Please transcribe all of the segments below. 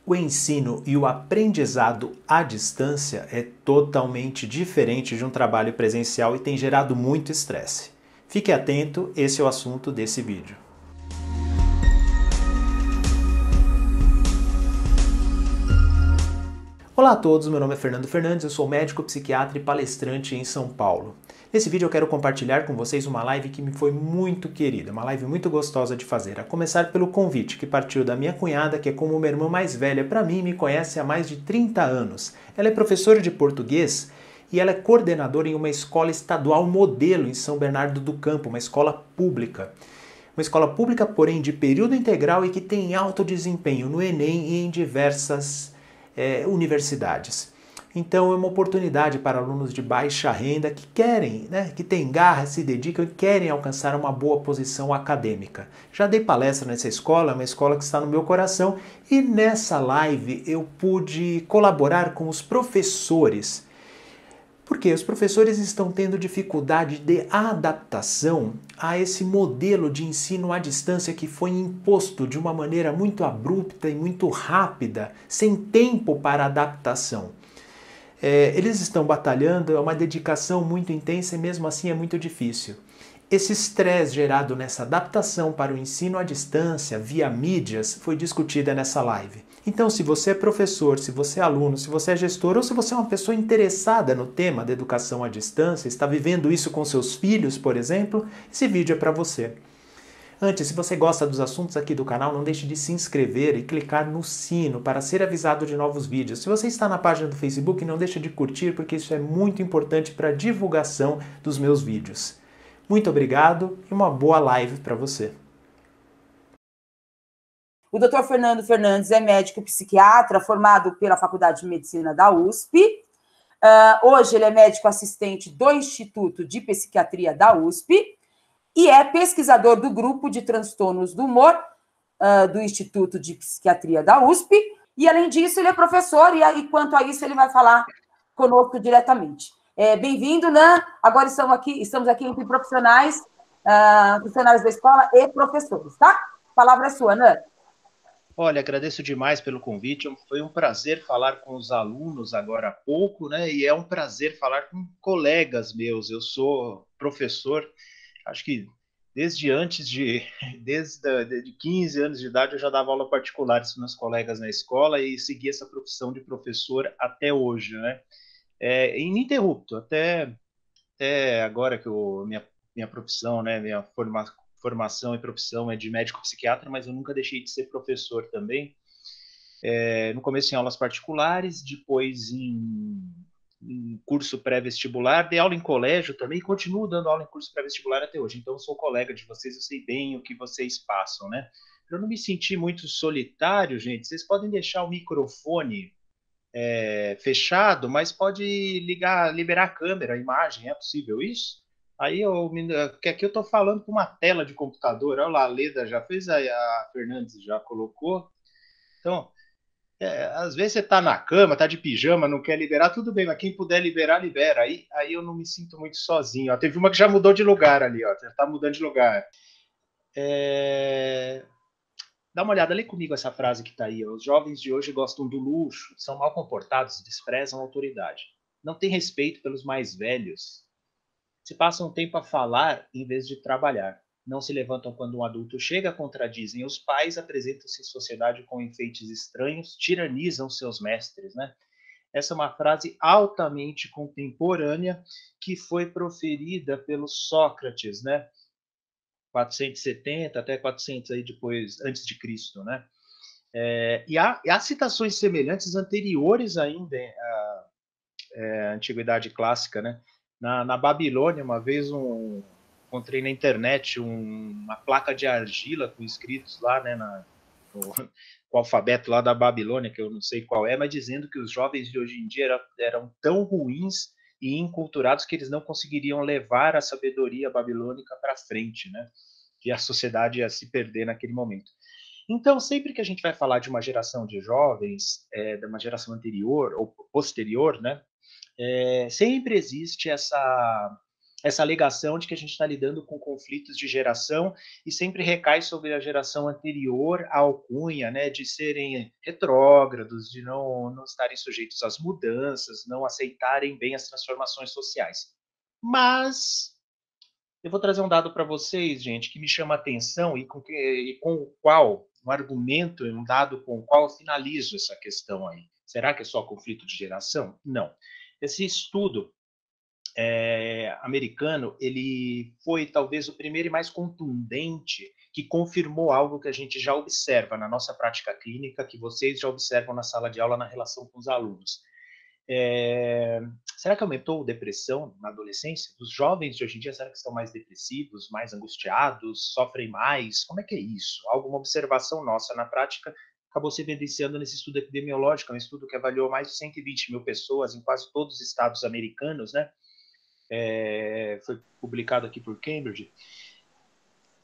O ensino e o aprendizado à distância é totalmente diferente de um trabalho presencial e tem gerado muito estresse. Fique atento, esse é o assunto desse vídeo. Olá a todos, meu nome é Fernando Fernandes, eu sou médico, psiquiatra e palestrante em São Paulo. Nesse vídeo eu quero compartilhar com vocês uma live que me foi muito querida, uma live muito gostosa de fazer, a começar pelo convite que partiu da minha cunhada, que é como uma irmã mais velha para mim e me conhece há mais de 30 anos. Ela é professora de português e ela é coordenadora em uma escola estadual modelo em São Bernardo do Campo, uma escola pública. Uma escola pública, porém, de período integral e que tem alto desempenho no Enem e em diversas universidades. Então é uma oportunidade para alunos de baixa renda que querem, que têm garra, se dedicam e querem alcançar uma boa posição acadêmica. Já dei palestra nessa escola, é uma escola que está no meu coração, e nessa live eu pude colaborar com os professores. Porque os professores estão tendo dificuldade de adaptação a esse modelo de ensino à distância que foi imposto de uma maneira muito abrupta e muito rápida, sem tempo para adaptação. Eles estão batalhando, é uma dedicação muito intensa e mesmo assim é muito difícil. Esse estresse gerado nessa adaptação para o ensino à distância, via mídias, foi discutida nessa live. Então, se você é professor, se você é aluno, se você é gestor ou se você é uma pessoa interessada no tema da educação à distância, está vivendo isso com seus filhos, por exemplo, esse vídeo é para você. Antes, se você gosta dos assuntos aqui do canal, não deixe de se inscrever e clicar no sino para ser avisado de novos vídeos. Se você está na página do Facebook, não deixe de curtir, porque isso é muito importante para a divulgação dos meus vídeos. Muito obrigado e uma boa live para você. O Dr. Fernando Fernandes é médico psiquiatra, formado pela Faculdade de Medicina da USP. Hoje ele é médico assistente do Instituto de Psiquiatria da USP e é pesquisador do grupo de transtornos do humor do Instituto de Psiquiatria da USP. E, além disso, ele é professor e quanto a isso, ele vai falar conosco diretamente. Bem-vindo, Nan. Agora estamos aqui entre profissionais, funcionários da escola e professores, tá? A palavra é sua, Nan. Olha, agradeço demais pelo convite. Foi um prazer falar com os alunos agora há pouco, né? E é um prazer falar com colegas meus. Eu sou professor, acho que desde 15 anos de idade eu já dava aula particular para os meus colegas na escola e segui essa profissão de professor até hoje, né? Ininterrupto, até agora que minha profissão, né, minha formação e profissão é de médico psiquiatra, mas eu nunca deixei de ser professor também. No começo em aulas particulares, depois em curso pré-vestibular, dei aula em colégio também e continuo dando aula em curso pré-vestibular até hoje. Então eu sou colega de vocês, eu sei bem o que vocês passam, né? Para eu não me sentir muito solitário, gente, vocês podem deixar o microfone fechado, mas pode liberar a câmera, a imagem, é possível isso? Aí que aqui eu estou falando com uma tela de computador, olha lá, a Leda já fez, a Fernandes já colocou. Então, às vezes você está na cama, está de pijama, não quer liberar, tudo bem, mas quem puder liberar, libera. Aí eu não me sinto muito sozinho. Ó, teve uma que já mudou de lugar ali, ó, já está mudando de lugar. Dá uma olhada, lê comigo essa frase que está aí. Ó. Os jovens de hoje gostam do luxo, são mal comportados, desprezam a autoridade. Não têm respeito pelos mais velhos. Se passam um tempo a falar em vez de trabalhar. Não se levantam quando um adulto chega, contradizem os pais, apresentam-se em sociedade com enfeites estranhos, tiranizam seus mestres, né? Essa é uma frase altamente contemporânea que foi proferida pelo Sócrates, né? 470 até 400 aí depois, antes de Cristo, né? E há citações semelhantes anteriores ainda à Antiguidade Clássica, né? Na Babilônia, uma vez encontrei na internet uma placa de argila com escritos lá, né, no alfabeto lá da Babilônia, que eu não sei qual é, mas dizendo que os jovens de hoje em dia eram tão ruins e inculturados que eles não conseguiriam levar a sabedoria babilônica para frente, né? E a sociedade ia se perder naquele momento. Então, sempre que a gente vai falar de uma geração de jovens, de uma geração anterior ou posterior, né? Sempre existe essa alegação de que a gente está lidando com conflitos de geração e sempre recai sobre a geração anterior à alcunha, né, de serem retrógrados, de não estarem sujeitos às mudanças, não aceitarem bem as transformações sociais. Mas eu vou trazer um dado para vocês, gente, que me chama a atenção e com o qual, um argumento, um dado com o qual eu finalizo essa questão aí. Será que é só conflito de geração? Não. Esse estudo americano, ele foi talvez o primeiro e mais contundente que confirmou algo que a gente já observa na nossa prática clínica, que vocês já observam na sala de aula na relação com os alunos. Será que aumentou a depressão na adolescência? Os jovens de hoje em dia, será que estão mais depressivos, mais angustiados, sofrem mais? Como é que é isso? Alguma observação nossa na prática acabou se evidenciando nesse estudo epidemiológico, um estudo que avaliou mais de 120 mil pessoas em quase todos os estados americanos, né? Foi publicado aqui por Cambridge.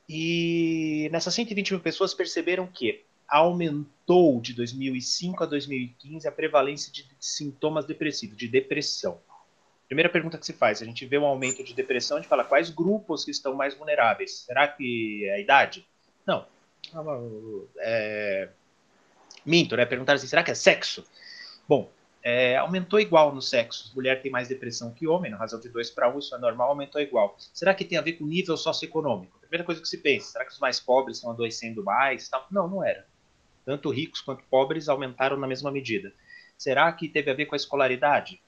E nessas 120 mil pessoas perceberam que aumentou de 2005 a 2015 a prevalência de sintomas depressivos, de depressão. Primeira pergunta que se faz, a gente vê um aumento de depressão, a gente fala quais grupos que estão mais vulneráveis? Será que é a idade? Não. Minto, né? Perguntaram assim, será que é sexo? Bom, aumentou igual no sexo. Mulher tem mais depressão que homem, na razão de 2:1, isso é normal, aumentou igual. Será que tem a ver com nível socioeconômico? Primeira coisa que se pensa, será que os mais pobres estão adoecendo mais? Não, não era. Tanto ricos quanto pobres aumentaram na mesma medida. Será que teve a ver com a escolaridade?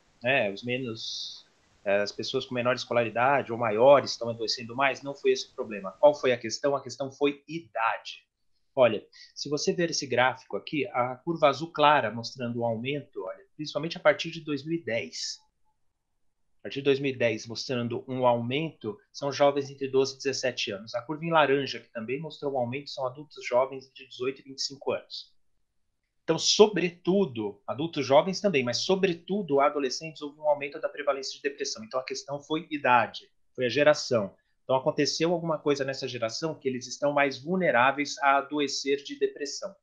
As pessoas com menor escolaridade ou maiores estão adoecendo mais? Não foi esse o problema. Qual foi a questão? A questão foi idade. Olha, se você ver esse gráfico aqui, a curva azul clara mostrando o aumento, olha, principalmente a partir de 2010. A partir de 2010, mostrando um aumento, são jovens entre 12 e 17 anos. A curva em laranja, que também mostrou um aumento, são adultos jovens de 18 e 25 anos. Então, sobretudo, adultos jovens também, mas sobretudo adolescentes, houve um aumento da prevalência de depressão. Então, a questão foi idade, foi a geração. Então, aconteceu alguma coisa nessa geração que eles estão mais vulneráveis a adoecer de depressão,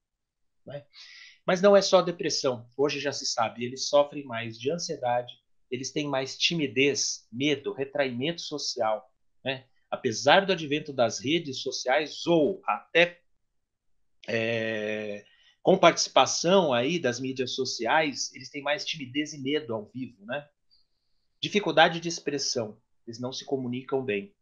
né? Mas não é só depressão. Hoje já se sabe, eles sofrem mais de ansiedade, eles têm mais timidez, medo, retraimento social, né? Apesar do advento das redes sociais ou até com participação aí das mídias sociais, eles têm mais timidez e medo ao vivo, né? Dificuldade de expressão, eles não se comunicam bem.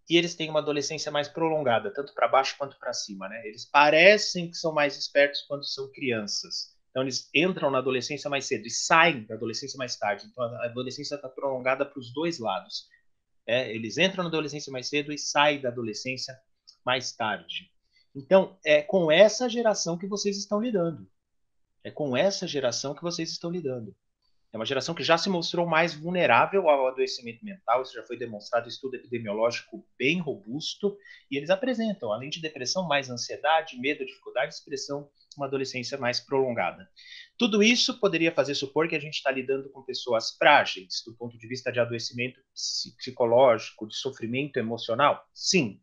E eles têm uma adolescência mais prolongada, tanto para baixo quanto para cima, né? Eles parecem que são mais espertos quando são crianças. Então, eles entram na adolescência mais cedo e saem da adolescência mais tarde. Então, a adolescência está prolongada para os dois lados. Eles entram na adolescência mais cedo e saem da adolescência mais tarde. Então, é com essa geração que vocês estão lidando. É com essa geração que vocês estão lidando. É uma geração que já se mostrou mais vulnerável ao adoecimento mental, isso já foi demonstrado em estudo epidemiológico bem robusto, e eles apresentam, além de depressão, mais ansiedade, medo, dificuldade de expressão, uma adolescência mais prolongada. Tudo isso poderia fazer supor que a gente está lidando com pessoas frágeis, do ponto de vista de adoecimento psicológico, de sofrimento emocional? Sim,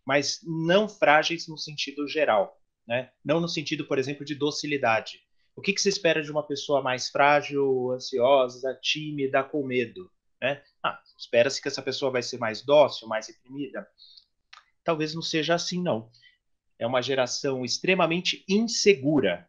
mas não frágeis no sentido geral, né? Não no sentido, por exemplo, de docilidade. O que se espera de uma pessoa mais frágil, ansiosa, tímida, com medo, né? Espera-se que essa pessoa vai ser mais dócil, mais reprimida. Talvez não seja assim, não. É uma geração extremamente insegura.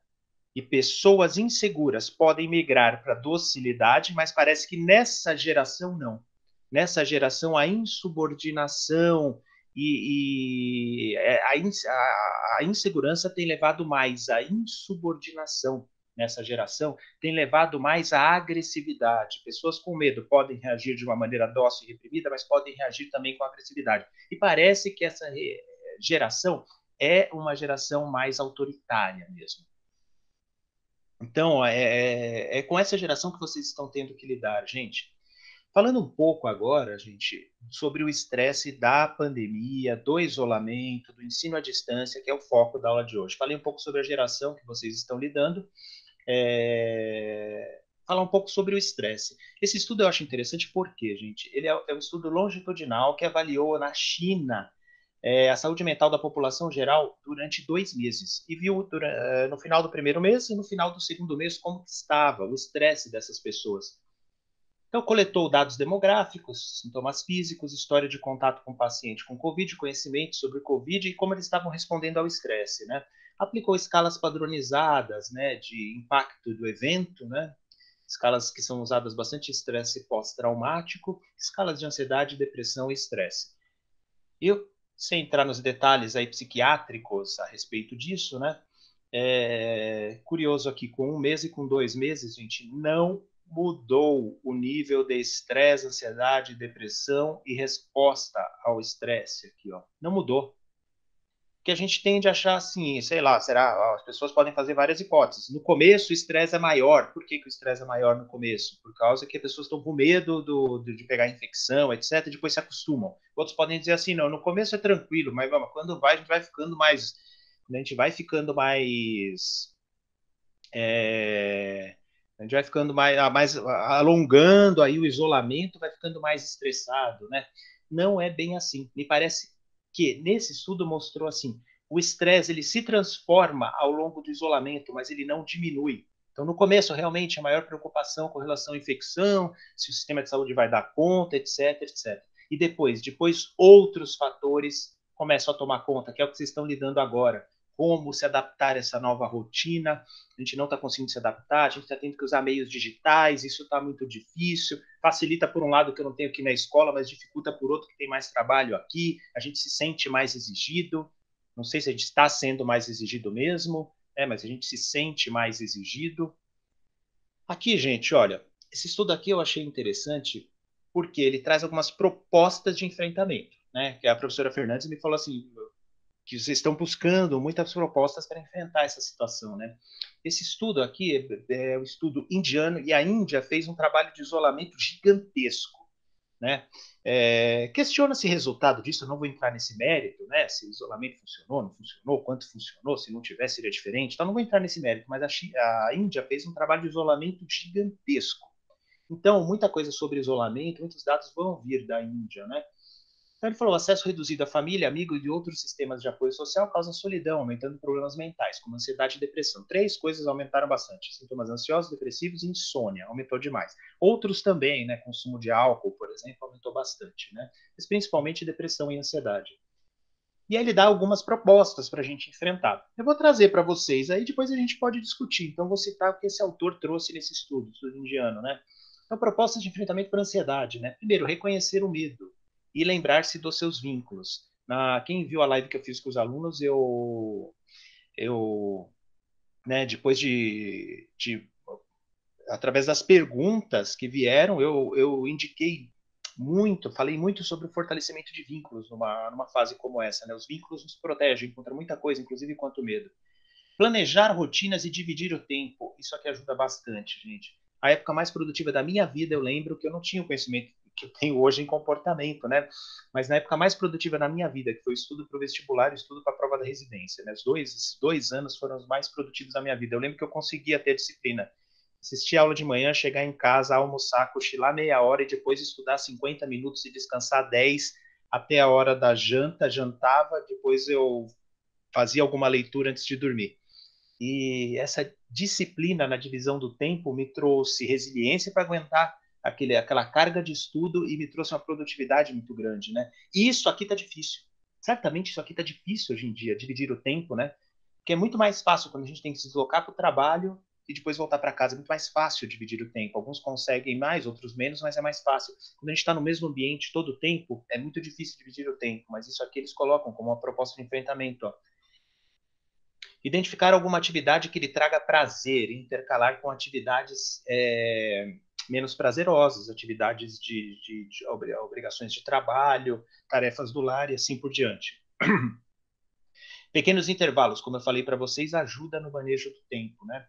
E pessoas inseguras podem migrar para a docilidade, mas parece que nessa geração não. Nessa geração, a insubordinação e a insegurança tem levado mais à insubordinação. Nessa geração, tem levado mais à agressividade. Pessoas com medo podem reagir de uma maneira dócil e reprimida, mas podem reagir também com agressividade. E parece que essa geração é uma geração mais autoritária mesmo. Então, é com essa geração que vocês estão tendo que lidar, gente. Falando um pouco agora, gente, sobre o estresse da pandemia, do isolamento, do ensino à distância, que é o foco da aula de hoje. Falei um pouco sobre a geração que vocês estão lidando. Falar um pouco sobre o estresse. Esse estudo eu acho interessante porque, gente, ele é um estudo longitudinal que avaliou na China a saúde mental da população geral durante 2 meses e viu no final do primeiro mês e no final do segundo mês como estava o estresse dessas pessoas. Então, coletou dados demográficos, sintomas físicos, história de contato com o paciente com Covid, conhecimento sobre o Covid e como eles estavam respondendo ao estresse, né? Aplicou escalas padronizadas, né, de impacto do evento, né? Escalas que são usadas bastante em estresse pós-traumático, escalas de ansiedade, depressão e estresse. Eu, sem entrar nos detalhes aí psiquiátricos a respeito disso, né? Curioso aqui, com 1 mês e com 2 meses, gente, não mudou o nível de estresse, ansiedade, depressão e resposta ao estresse aqui, ó. Não mudou. Que a gente tende a achar assim, sei lá, será? As pessoas podem fazer várias hipóteses. No começo, o estresse é maior. Por que o estresse é maior no começo? Por causa que as pessoas estão com medo de pegar infecção, etc., e depois se acostumam. Outros podem dizer assim, não, no começo é tranquilo, mas quando vai, a gente vai ficando mais... A gente vai ficando mais... a gente vai ficando mais alongando, aí o isolamento vai ficando mais estressado, né? Não é bem assim. Me parece que nesse estudo mostrou assim, o estresse ele se transforma ao longo do isolamento, mas ele não diminui. Então, no começo, realmente, a maior preocupação com relação à infecção, se o sistema de saúde vai dar conta, etc, etc. E depois outros fatores começam a tomar conta, que é o que vocês estão lidando agora. Como se adaptar a essa nova rotina, a gente não está conseguindo se adaptar, a gente está tendo que usar meios digitais, isso está muito difícil, facilita por um lado que eu não tenho aqui na escola, mas dificulta por outro que tem mais trabalho aqui, a gente se sente mais exigido, não sei se a gente está sendo mais exigido mesmo, mas a gente se sente mais exigido. Aqui, gente, olha, esse estudo aqui eu achei interessante porque ele traz algumas propostas de enfrentamento, né? Que a professora Fernandes me falou assim, que vocês estão buscando muitas propostas para enfrentar essa situação, né? Esse estudo aqui é um estudo indiano e a Índia fez um trabalho de isolamento gigantesco, né? Questiona-se o resultado disso, eu não vou entrar nesse mérito, né? Se o isolamento funcionou, não funcionou, quanto funcionou, se não tivesse seria diferente, então não vou entrar nesse mérito, mas a Índia fez um trabalho de isolamento gigantesco. Então, muita coisa sobre isolamento, muitos dados vão vir da Índia, né? Então ele falou, acesso reduzido à família, amigo e de outros sistemas de apoio social causa solidão, aumentando problemas mentais, como ansiedade e depressão. 3 coisas aumentaram bastante, sintomas ansiosos, depressivos e insônia, aumentou demais. Outros também, né, consumo de álcool, por exemplo, aumentou bastante, né, mas principalmente depressão e ansiedade. E aí ele dá algumas propostas para a gente enfrentar. Eu vou trazer para vocês, aí depois a gente pode discutir. Então vou citar o que esse autor trouxe nesse estudo indiano, né. Então, propostas de enfrentamento para a ansiedade, né. Primeiro, reconhecer o medo e lembrar-se dos seus vínculos. Quem viu a live que eu fiz com os alunos, né, depois através das perguntas que vieram, eu indiquei muito, falei muito sobre o fortalecimento de vínculos numa fase como essa, né? Os vínculos nos protegem contra muita coisa, inclusive contra o medo. Planejar rotinas e dividir o tempo, isso aqui ajuda bastante, gente. A época mais produtiva da minha vida, eu lembro que eu não tinha o conhecimento que eu tenho hoje em comportamento, né? Mas na época mais produtiva da minha vida, que foi o estudo para o vestibular e o estudo para a prova da residência, né? Esses 2 anos foram os mais produtivos da minha vida. Eu lembro que eu conseguia ter disciplina. Assistir a aula de manhã, chegar em casa, almoçar, cochilar meia hora e depois estudar 50 minutos e descansar 10 até a hora da janta, jantava, depois eu fazia alguma leitura antes de dormir. E essa disciplina na divisão do tempo me trouxe resiliência para aguentar aquela carga de estudo e me trouxe uma produtividade muito grande, né? E isso aqui está difícil. Certamente isso aqui está difícil hoje em dia, dividir o tempo, né? Porque é muito mais fácil quando a gente tem que se deslocar para o trabalho e depois voltar para casa. É muito mais fácil dividir o tempo. Alguns conseguem mais, outros menos, mas é mais fácil. Quando a gente está no mesmo ambiente todo o tempo, é muito difícil dividir o tempo. Mas isso aqui eles colocam como uma proposta de enfrentamento, ó. Identificar alguma atividade que lhe traga prazer, intercalar com atividades menos prazerosas, atividades de obrigações de trabalho, tarefas do lar e assim por diante. Pequenos intervalos, como eu falei para vocês, ajuda no manejo do tempo, né?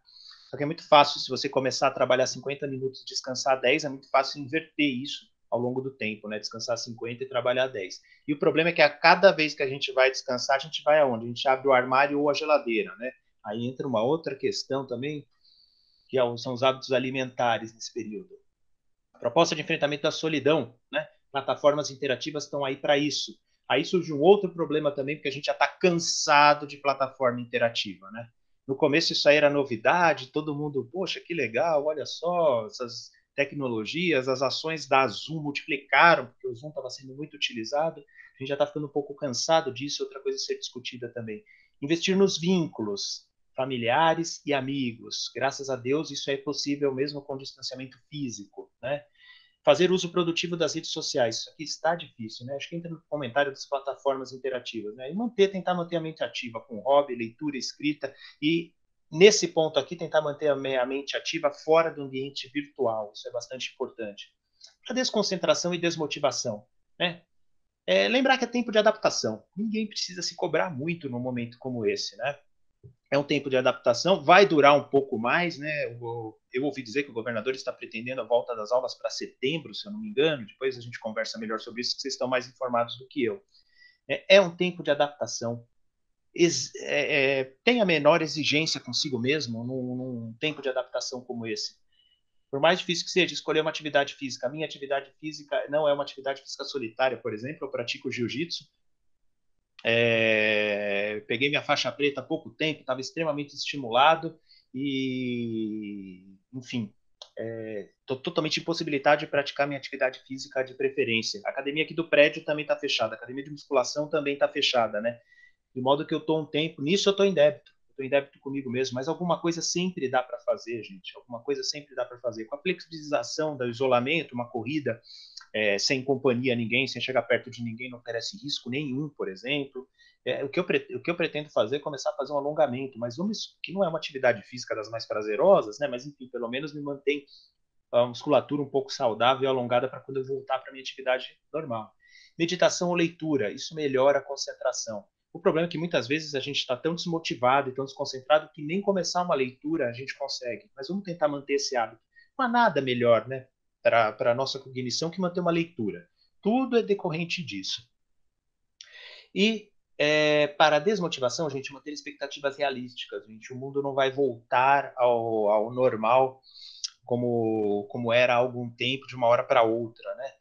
Só que é muito fácil, se você começar a trabalhar 50 minutos e descansar 10, é muito fácil inverter isso ao longo do tempo, né? Descansar 50 e trabalhar 10. E o problema é que a cada vez que a gente vai descansar, a gente vai aonde? A gente abre o armário ou a geladeira, né? Aí entra uma outra questão também, que são os hábitos alimentares nesse período. A proposta de enfrentamento da solidão, né? Plataformas interativas estão aí para isso. Aí surge um outro problema também, porque a gente já está cansado de plataforma interativa, né? No começo isso aí era novidade, todo mundo, poxa, que legal, olha só, tecnologias, as ações da Zoom multiplicaram, porque o Zoom estava sendo muito utilizado, a gente já está ficando um pouco cansado disso, outra coisa a ser discutida também. Investir nos vínculos familiares e amigos. Graças a Deus, isso é possível mesmo com distanciamento físico, né? Fazer uso produtivo das redes sociais. Isso aqui está difícil, né? Acho que entra no comentário das plataformas interativas, né? E tentar manter a mente ativa com hobby, leitura, escrita e nesse ponto aqui, tentar manter a mente ativa fora do ambiente virtual. Isso é bastante importante. A desconcentração e desmotivação, né? Lembrar que é tempo de adaptação. Ninguém precisa se cobrar muito num momento como esse, né? É um tempo de adaptação, vai durar um pouco mais, né? Eu ouvi dizer que o governador está pretendendo a volta das aulas para setembro, se eu não me engano. Depois a gente conversa melhor sobre isso, que vocês estão mais informados do que eu. É um tempo de adaptação. Tenha menor exigência consigo mesmo num tempo de adaptação como esse. Por mais difícil que seja, escolher uma atividade física. A minha atividade física não é uma atividade física solitária, por exemplo. Eu pratico jiu-jitsu. Peguei minha faixa preta há pouco tempo, estava extremamente estimulado e, enfim, estou totalmente impossibilitado de praticar minha atividade física de preferência. A academia aqui do prédio também está fechada, a academia de musculação também está fechada, né? De modo que eu estou um tempo, nisso eu estou em débito comigo mesmo, mas alguma coisa sempre dá para fazer, gente, alguma coisa sempre dá para fazer. Com a flexibilização do isolamento, uma corrida sem companhia a ninguém, sem chegar perto de ninguém, não oferece risco nenhum, por exemplo. O que eu pretendo fazer é começar a fazer um alongamento, mas que não é uma atividade física das mais prazerosas, né? Mas enfim, pelo menos me mantém a musculatura um pouco saudável e alongada para quando eu voltar para a minha atividade normal. Meditação ou leitura, isso melhora a concentração. O problema é que muitas vezes a gente está tão desmotivado e tão desconcentrado que nem começar uma leitura a gente consegue. Mas vamos tentar manter esse hábito. Não há nada melhor, né, para a nossa cognição que manter uma leitura. Tudo é decorrente disso. E para a desmotivação, gente, manter expectativas realísticas. Gente. O mundo não vai voltar ao normal como era há algum tempo, de uma hora para outra, né?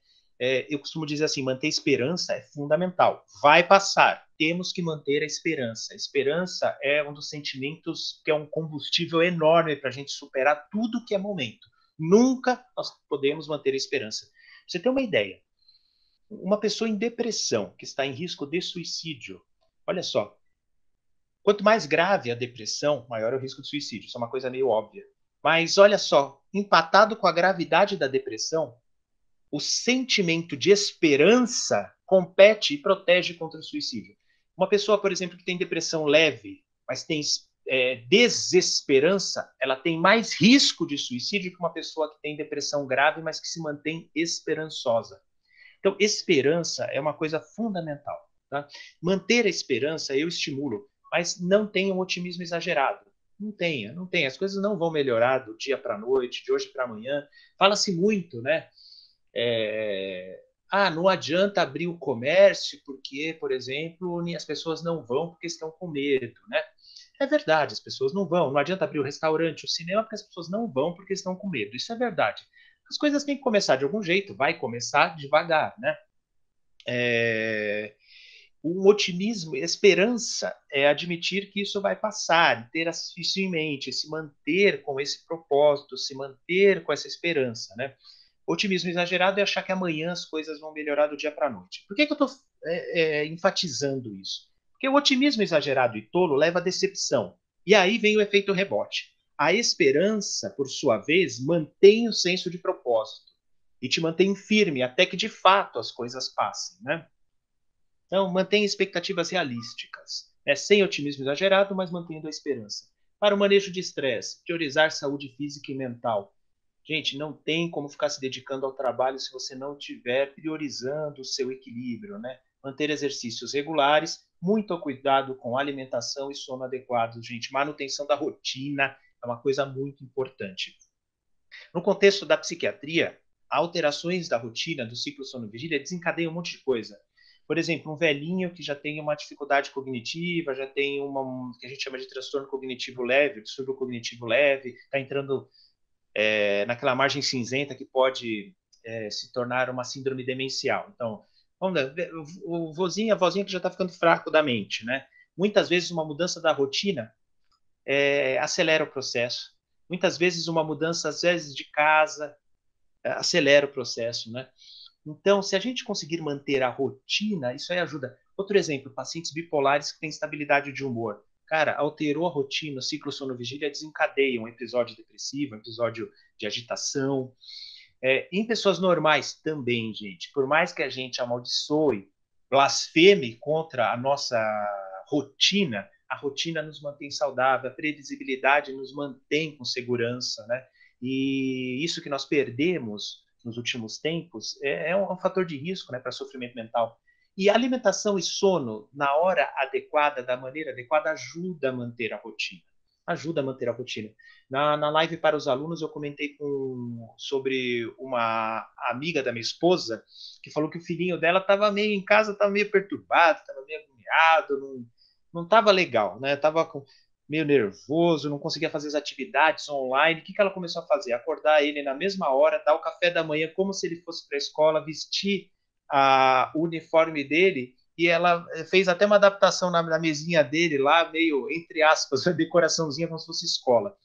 Eu costumo dizer assim, manter esperança é fundamental. Vai passar, temos que manter a esperança. A esperança é um dos sentimentos que é um combustível enorme para a gente superar tudo que é momento. Nunca nós podemos manter a esperança. Pra você ter uma ideia, uma pessoa em depressão, que está em risco de suicídio, olha só, quanto mais grave a depressão, maior é o risco de suicídio. Isso é uma coisa meio óbvia. Mas olha só, empatado com a gravidade da depressão, o sentimento de esperança compete e protege contra o suicídio. Uma pessoa, por exemplo, que tem depressão leve, mas tem desesperança, ela tem mais risco de suicídio que uma pessoa que tem depressão grave, mas que se mantém esperançosa. Então, esperança é uma coisa fundamental. Tá? Manter a esperança eu estimulo, mas não tenha um otimismo exagerado. Não tenha. As coisas não vão melhorar do dia para a noite, de hoje para amanhã. Fala-se muito, né? Não adianta abrir o comércio porque, por exemplo, as pessoas não vão porque estão com medo, né? É verdade, as pessoas não vão. Não adianta abrir o restaurante, o cinema, porque as pessoas não vão porque estão com medo. Isso é verdade. As coisas têm que começar de algum jeito, vai começar devagar, né? O otimismo, a esperança é admitir que isso vai passar, ter isso em mente, se manter com esse propósito, se manter com essa esperança, né? Otimismo exagerado é achar que amanhã as coisas vão melhorar do dia para a noite. Por que eu estou enfatizando isso? Porque o otimismo exagerado e tolo leva à decepção. E aí vem o efeito rebote. A esperança, por sua vez, mantém o senso de propósito e te mantém firme até que de fato as coisas passem, né? Então, mantenha expectativas realísticas, sem otimismo exagerado, mas mantendo a esperança. Para o manejo de estresse, priorizar saúde física e mental. Gente, não tem como ficar se dedicando ao trabalho se você não estiver priorizando o seu equilíbrio, né? Manter exercícios regulares, muito cuidado com alimentação e sono adequado, gente. Manutenção da rotina é uma coisa muito importante. No contexto da psiquiatria, alterações da rotina, do ciclo sono-vigília, desencadeiam um monte de coisa. Por exemplo, um velhinho que já tem uma dificuldade cognitiva, já tem que a gente chama de transtorno cognitivo leve, distúrbio cognitivo leve, está entrando naquela margem cinzenta que pode se tornar uma síndrome demencial. Então, o vozinho, a vozinha que já está ficando fraco da mente, né? Muitas vezes uma mudança da rotina acelera o processo. Muitas vezes uma mudança, às vezes, de casa, acelera o processo, né? Então, se a gente conseguir manter a rotina, isso aí ajuda. Outro exemplo, pacientes bipolares que têm estabilidade de humor. Cara, alterou a rotina, o ciclo sono-vigília desencadeia um episódio depressivo, um episódio de agitação. Em pessoas normais também, gente, por mais que a gente amaldiçoe, blasfeme contra a nossa rotina, a rotina nos mantém saudável, a previsibilidade nos mantém com segurança, né? E isso que nós perdemos nos últimos tempos é um fator de risco, né, para sofrimento mental. E alimentação e sono, na hora adequada, da maneira adequada, ajuda a manter a rotina. Ajuda a manter a rotina. Na live para os alunos, eu comentei sobre uma amiga da minha esposa que falou que o filhinho dela estava meio em casa, estava meio perturbado, estava meio agoniado, não estava legal, né? Estava meio nervoso, não conseguia fazer as atividades online. O que ela começou a fazer? Acordar ele na mesma hora, dar o café da manhã como se ele fosse para a escola, vestir o uniforme dele, e ela fez até uma adaptação na mesinha dele lá, meio, entre aspas, uma decoraçãozinha como se fosse escola.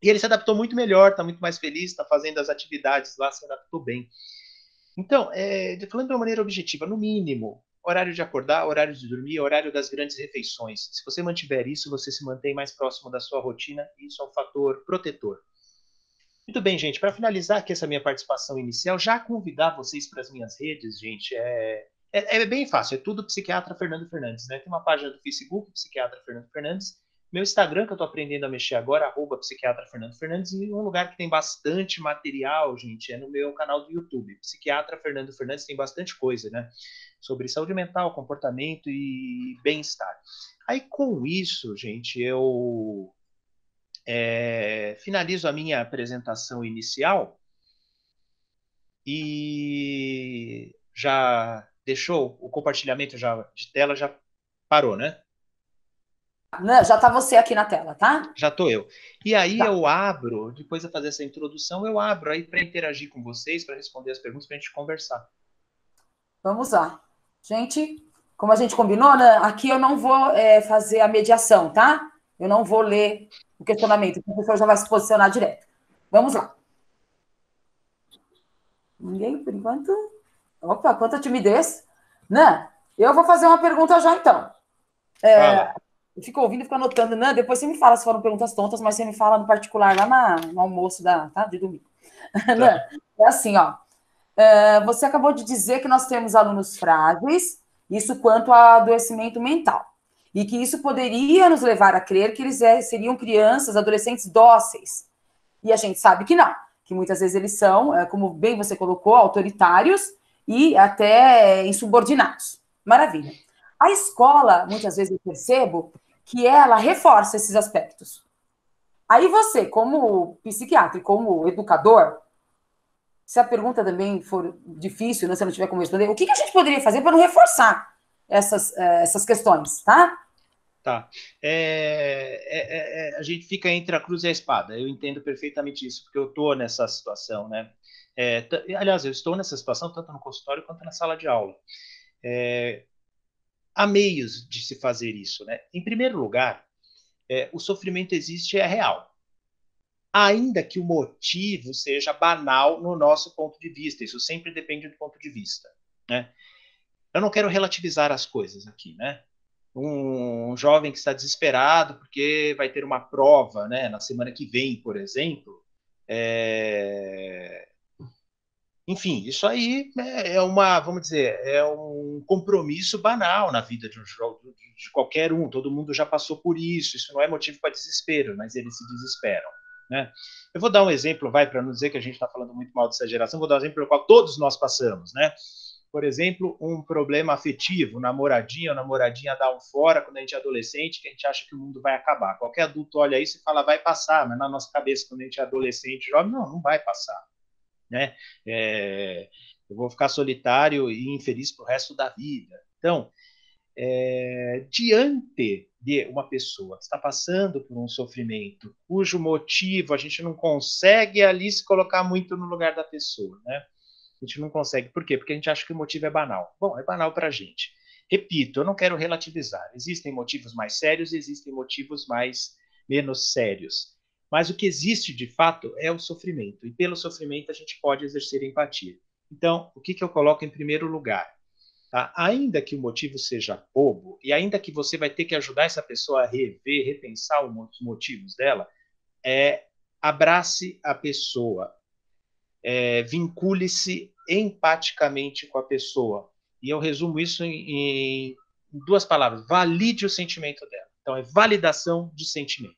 E ele se adaptou muito melhor, está muito mais feliz, está fazendo as atividades lá, se adaptou bem. Então, falando de uma maneira objetiva, no mínimo, horário de acordar, horário de dormir, horário das grandes refeições. Se você mantiver isso, você se mantém mais próximo da sua rotina, e isso é um fator protetor. Muito bem, gente, para finalizar aqui essa minha participação inicial, já convidar vocês para as minhas redes, gente, é bem fácil, é tudo Psiquiatra Fernando Fernandes, né? Tem uma página do Facebook, Psiquiatra Fernando Fernandes, meu Instagram, que eu estou aprendendo a mexer agora, @Psiquiatra Fernando Fernandes, e um lugar que tem bastante material, gente, é no meu canal do YouTube, Psiquiatra Fernando Fernandes, tem bastante coisa, né? Sobre saúde mental, comportamento e bem-estar. Aí, com isso, gente, eu finalizo a minha apresentação inicial e já deixou o compartilhamento de tela, já parou, né? Não, já está você aqui na tela, tá? Já estou eu. E aí Tá. eu abro, depois de fazer essa introdução, eu abro aí para interagir com vocês, para responder as perguntas, para a gente conversar. Vamos lá. Gente, como a gente combinou, né? Aqui eu não vou fazer a mediação, tá? Eu não vou ler o questionamento, o professor já vai se posicionar direto. Vamos lá. Ninguém, por enquanto. Opa, quanta timidez. Né? Eu vou fazer uma pergunta já, então. Fala. Eu fico ouvindo e fico anotando, né? Depois você me fala se foram perguntas tontas, mas você me fala no particular lá no almoço de domingo. Tá. É assim, ó. Você acabou de dizer que nós temos alunos frágeis, isso quanto a adoecimento mental, e que isso poderia nos levar a crer que eles seriam crianças, adolescentes dóceis. E a gente sabe que não, que muitas vezes eles são, como bem você colocou, autoritários e até insubordinados. Maravilha. A escola, muitas vezes eu percebo que ela reforça esses aspectos. Aí você, como psiquiatra e como educador, se a pergunta também for difícil, né, se eu não tiver como responder, o que a gente poderia fazer para não reforçar essas questões, tá? Tá. A gente fica entre a cruz e a espada. Eu entendo perfeitamente isso, porque eu estou nessa situação, né? Aliás, eu estou nessa situação tanto no consultório quanto na sala de aula. Há meios de se fazer isso, né? Em primeiro lugar, o sofrimento existe e é real. Ainda que o motivo seja banal no nosso ponto de vista, isso sempre depende do ponto de vista, né? Eu não quero relativizar as coisas aqui, né? Um jovem que está desesperado porque vai ter uma prova, né, na semana que vem, por exemplo, enfim, isso aí vamos dizer, é um compromisso banal na vida de qualquer um, todo mundo já passou por isso não é motivo para desespero, mas eles se desesperam, né? Eu vou dar um exemplo, para não dizer que a gente está falando muito mal dessa geração, vou dar um exemplo pelo qual todos nós passamos, né? Por exemplo, um problema afetivo, namoradinha ou namoradinha dá um fora quando a gente é adolescente, que a gente acha que o mundo vai acabar. Qualquer adulto olha isso e fala, vai passar, mas na nossa cabeça, quando a gente é adolescente, jovem, não vai passar, né? Eu vou ficar solitário e infeliz pro resto da vida. Então, diante de uma pessoa que está passando por um sofrimento, cujo motivo a gente não consegue ali se colocar muito no lugar da pessoa, né? A gente não consegue. Por quê? Porque a gente acha que o motivo é banal. Bom, é banal para a gente. Repito, eu não quero relativizar. Existem motivos mais sérios e existem motivos menos sérios. Mas o que existe, de fato, é o sofrimento. E pelo sofrimento a gente pode exercer empatia. Então, o que eu coloco em primeiro lugar? Tá? Ainda que o motivo seja bobo, e ainda que você vai ter que ajudar essa pessoa a rever, repensar os motivos dela, abrace a pessoa, vincule-se empaticamente com a pessoa. E eu resumo isso em duas palavras: valide o sentimento dela. Então, é validação de sentimento.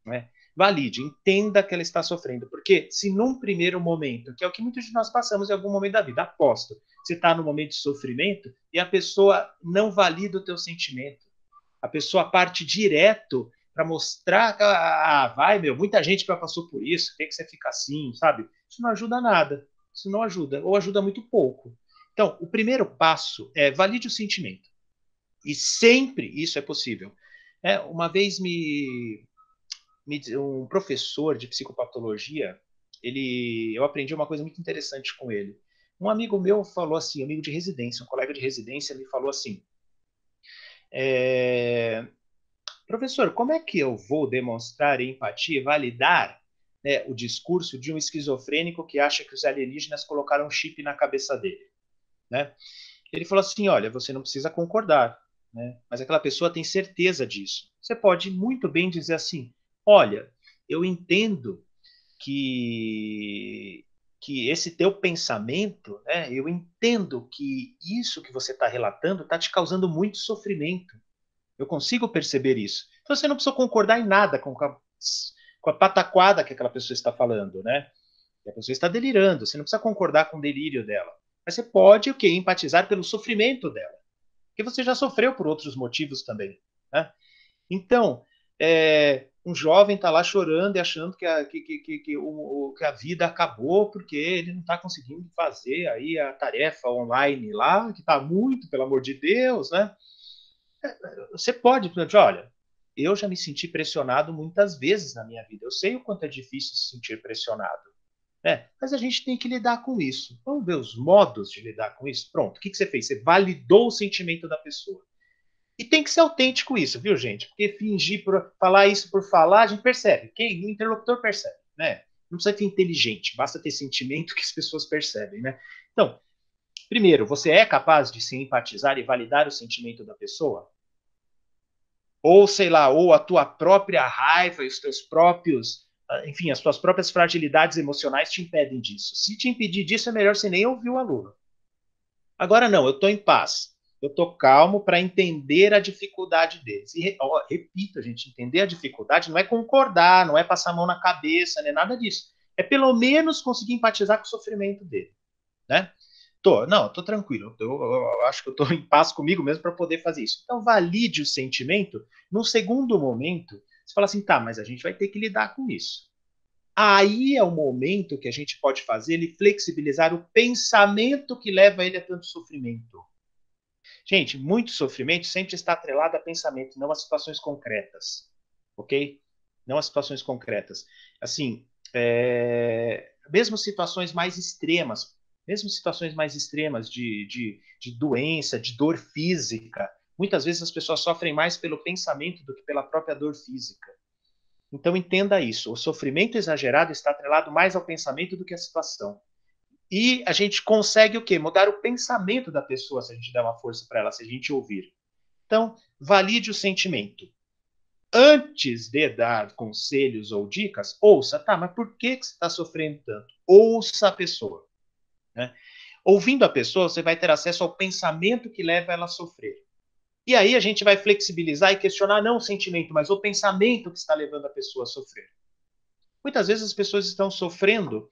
Né? Valide, entenda que ela está sofrendo. Porque se num primeiro momento, que é o que muitos de nós passamos em algum momento da vida, aposto, você está no momento de sofrimento e a pessoa não valida o teu sentimento. A pessoa parte direto para mostrar que, vai, meu, muita gente já passou por isso, tem que você ficar assim, sabe? Isso não ajuda nada. Isso não ajuda, ou ajuda muito pouco. Então, o primeiro passo é valide o sentimento. E sempre isso é possível. Uma vez um professor de psicopatologia, eu aprendi uma coisa muito interessante com ele. Um amigo meu falou assim, amigo de residência, um colega de residência, me falou assim: professor, como é que eu vou demonstrar empatia e validar, né, o discurso de um esquizofrênico que acha que os alienígenas colocaram um chip na cabeça dele? Né? Ele falou assim: olha, você não precisa concordar, né? Mas aquela pessoa tem certeza disso. Você pode muito bem dizer assim: olha, eu entendo que esse teu pensamento, né, eu entendo que isso que você está relatando está te causando muito sofrimento. Eu consigo perceber isso. Então você não precisa concordar em nada com a pataquada que aquela pessoa está falando, né? A pessoa está delirando, você não precisa concordar com o delírio dela. Mas você pode empatizar pelo sofrimento dela. Porque você já sofreu por outros motivos também. Né? Então, um jovem está lá chorando e achando que a vida acabou porque ele não está conseguindo fazer aí a tarefa online lá, que está muito, pelo amor de Deus, né? Você pode, olha, eu já me senti pressionado muitas vezes na minha vida. Eu sei o quanto é difícil se sentir pressionado. Mas a gente tem que lidar com isso. Vamos ver os modos de lidar com isso? Pronto, o que você fez? Você validou o sentimento da pessoa. E tem que ser autêntico isso, viu, gente? Porque fingir, falar isso por falar, a gente percebe. O interlocutor percebe, né? Não precisa ser inteligente, basta ter sentimento que as pessoas percebem, né? Então, primeiro, você é capaz de se empatizar e validar o sentimento da pessoa? Ou, sei lá, ou a tua própria raiva e os teus próprios, enfim, as tuas próprias fragilidades emocionais te impedem disso. Se te impedir disso, é melhor você nem ouvir o aluno. Agora não, eu estou em paz. Eu estou calmo para entender a dificuldade deles. E, repito, gente, entender a dificuldade não é concordar, não é passar a mão na cabeça, nem nada disso. É pelo menos conseguir empatizar com o sofrimento dele. Né? Tô tranquilo. Eu acho que eu estou em paz comigo mesmo para poder fazer isso. Então, valide o sentimento. No segundo momento, você fala assim, tá, mas a gente vai ter que lidar com isso. Aí é o momento que a gente pode fazer ele flexibilizar o pensamento que leva ele a tanto sofrimento. Gente, muito sofrimento sempre está atrelado a pensamento, não a situações concretas. Ok? Não a situações concretas. Assim, mesmo situações mais extremas de doença, de dor física, muitas vezes as pessoas sofrem mais pelo pensamento do que pela própria dor física. Então entenda isso, o sofrimento exagerado está atrelado mais ao pensamento do que à situação. E a gente consegue o quê? Mudar o pensamento da pessoa se a gente der uma força para ela, se a gente ouvir. Então, valide o sentimento. Antes de dar conselhos ou dicas, ouça, tá, mas por que você está sofrendo tanto? Ouça a pessoa. Né? Ouvindo a pessoa, você vai ter acesso ao pensamento que leva ela a sofrer. E aí a gente vai flexibilizar e questionar não o sentimento, mas o pensamento que está levando a pessoa a sofrer. Muitas vezes as pessoas estão sofrendo,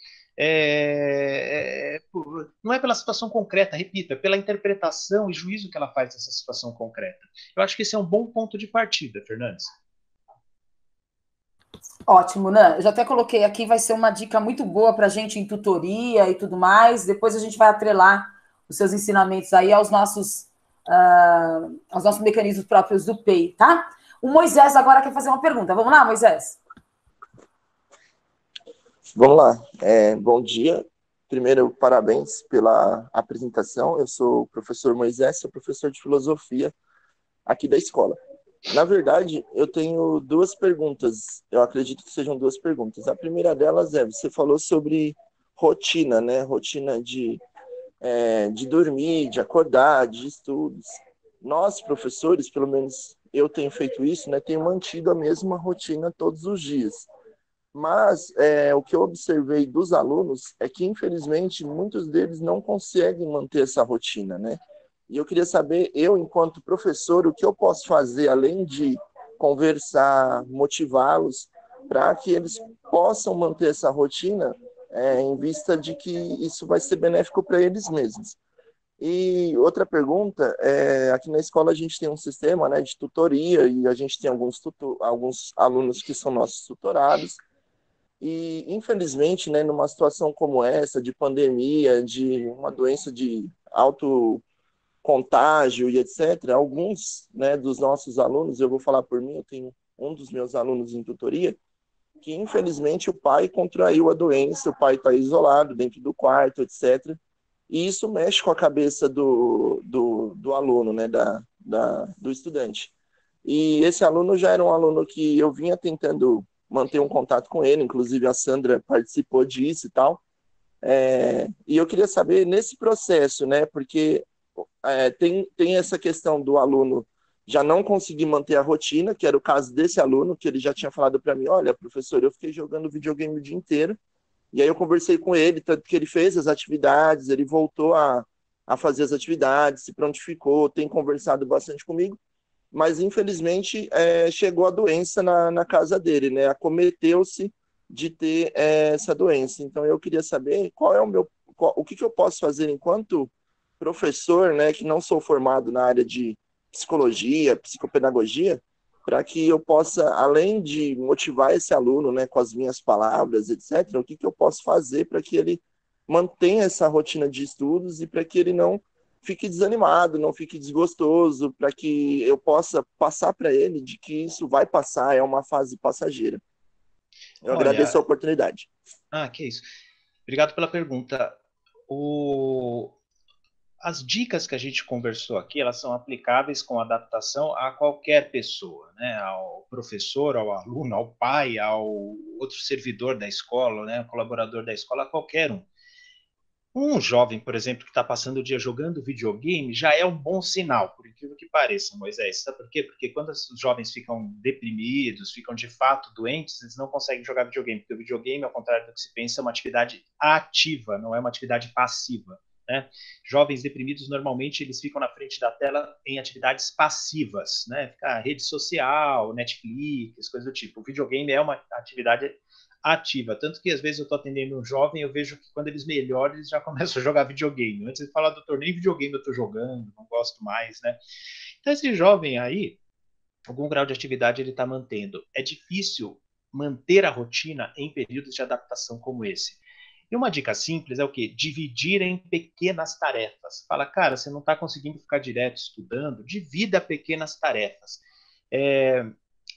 não é pela situação concreta, repito, é pela interpretação e juízo que ela faz dessa situação concreta. Eu acho que esse é um bom ponto de partida, Fernandes. Ótimo, Nan. Eu já até coloquei aqui, vai ser uma dica muito boa para a gente em tutoria e tudo mais. Depois a gente vai atrelar os seus ensinamentos aí aos nossos mecanismos próprios do PEI, tá? O Moisés agora quer fazer uma pergunta. Vamos lá, Moisés? Vamos lá. Bom dia. Primeiro, parabéns pela apresentação. Eu sou o professor Moisés, sou professor de filosofia aqui da escola. Na verdade, eu tenho duas perguntas. Eu acredito que sejam duas perguntas. A primeira delas é, você falou sobre rotina, né? Rotina de dormir, de acordar, de estudos. Nós, professores, pelo menos eu tenho feito isso, né? Tenho mantido a mesma rotina todos os dias. Mas o que eu observei dos alunos é que, infelizmente, muitos deles não conseguem manter essa rotina, né? E eu queria saber, eu, enquanto professor, o que eu posso fazer, além de conversar, motivá-los, para que eles possam manter essa rotina, em vista de que isso vai ser benéfico para eles mesmos. E outra pergunta, aqui na escola a gente tem um sistema, né, de tutoria, e a gente tem alguns alunos que são nossos tutorados, e, infelizmente, né, numa situação como essa, de pandemia, de uma doença de alto contágio e etc., alguns, né, dos nossos alunos, eu vou falar por mim, eu tenho um dos meus alunos em tutoria, que, infelizmente, o pai contraiu a doença, o pai está isolado dentro do quarto, etc., e isso mexe com a cabeça do aluno, né, do estudante. E esse aluno já era um aluno que eu vinha tentando manter um contato com ele, inclusive a Sandra participou disso e tal. E eu queria saber nesse processo, né, porque tem essa questão do aluno já não conseguir manter a rotina, que era o caso desse aluno, que ele já tinha falado para mim, olha, professor, eu fiquei jogando videogame o dia inteiro, e aí eu conversei com ele, tanto que ele fez as atividades, ele voltou a fazer as atividades, se prontificou, tem conversado bastante comigo, mas infelizmente chegou a doença na casa dele, né? Acometeu-se de ter essa doença. Então eu queria saber o que eu posso fazer enquanto professor, né, que não sou formado na área de psicologia, psicopedagogia, para que eu possa, além de motivar esse aluno, né, com as minhas palavras, etc., o que eu posso fazer para que ele mantenha essa rotina de estudos e para que ele não fique desanimado, não fique desgostoso, para que eu possa passar para ele de que isso vai passar, é uma fase passageira. Eu agradeço Olha, a oportunidade. que isso. Obrigado pela pergunta. As dicas que a gente conversou aqui, elas são aplicáveis com adaptação a qualquer pessoa, né? Ao professor, ao aluno, ao pai, ao outro servidor da escola, né? Colaborador da escola, a qualquer um. Um jovem, por exemplo, que está passando o dia jogando videogame, já é um bom sinal, por incrível que pareça, Moisés. Sabe por quê? Porque quando os jovens ficam deprimidos, ficam de fato doentes, eles não conseguem jogar videogame, porque o videogame, ao contrário do que se pensa, é uma atividade ativa, não é uma atividade passiva. Né? Jovens deprimidos, normalmente, eles ficam na frente da tela em atividades passivas, né? Ficar rede social, Netflix, coisas do tipo. O videogame é uma atividade ativa. Tanto que às vezes eu estou atendendo um jovem, eu vejo que quando eles melhoram, eles já começam a jogar videogame. Antes de falar, doutor, nem videogame eu estou jogando, não gosto mais, né? Então esse jovem aí, algum grau de atividade ele está mantendo. É difícil manter a rotina em períodos de adaptação como esse. E uma dica simples é o quê? Dividir em pequenas tarefas. Fala, cara, você não está conseguindo ficar direto estudando? Divida pequenas tarefas.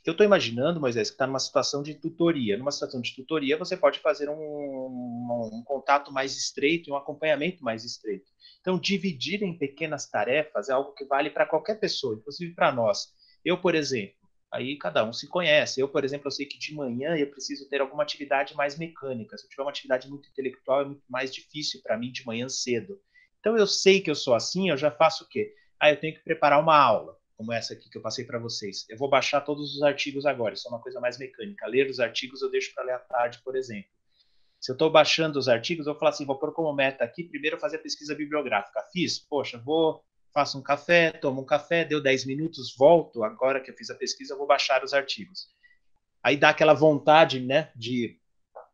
Eu estou imaginando, Moisés, que está numa situação de tutoria. Numa situação de tutoria, você pode fazer um contato mais estreito e um acompanhamento mais estreito. Então, dividir em pequenas tarefas é algo que vale para qualquer pessoa, inclusive para nós. Eu, por exemplo, aí cada um se conhece. Eu, por exemplo, eu sei que de manhã eu preciso ter alguma atividade mais mecânica. Se eu tiver uma atividade muito intelectual, é muito mais difícil para mim de manhã cedo. Então, eu sei que eu sou assim, eu já faço o quê? Eu tenho que preparar uma aula como essa aqui que eu passei para vocês. Eu vou baixar todos os artigos agora, isso é uma coisa mais mecânica. Ler os artigos eu deixo para ler à tarde, por exemplo. Se eu estou baixando os artigos, eu vou falar assim, vou pôr como meta aqui, primeiro fazer a pesquisa bibliográfica. Fiz? Poxa, faço um café, tomo um café, deu 10 minutos, volto, agora que eu fiz a pesquisa, eu vou baixar os artigos. Aí dá aquela vontade, né, de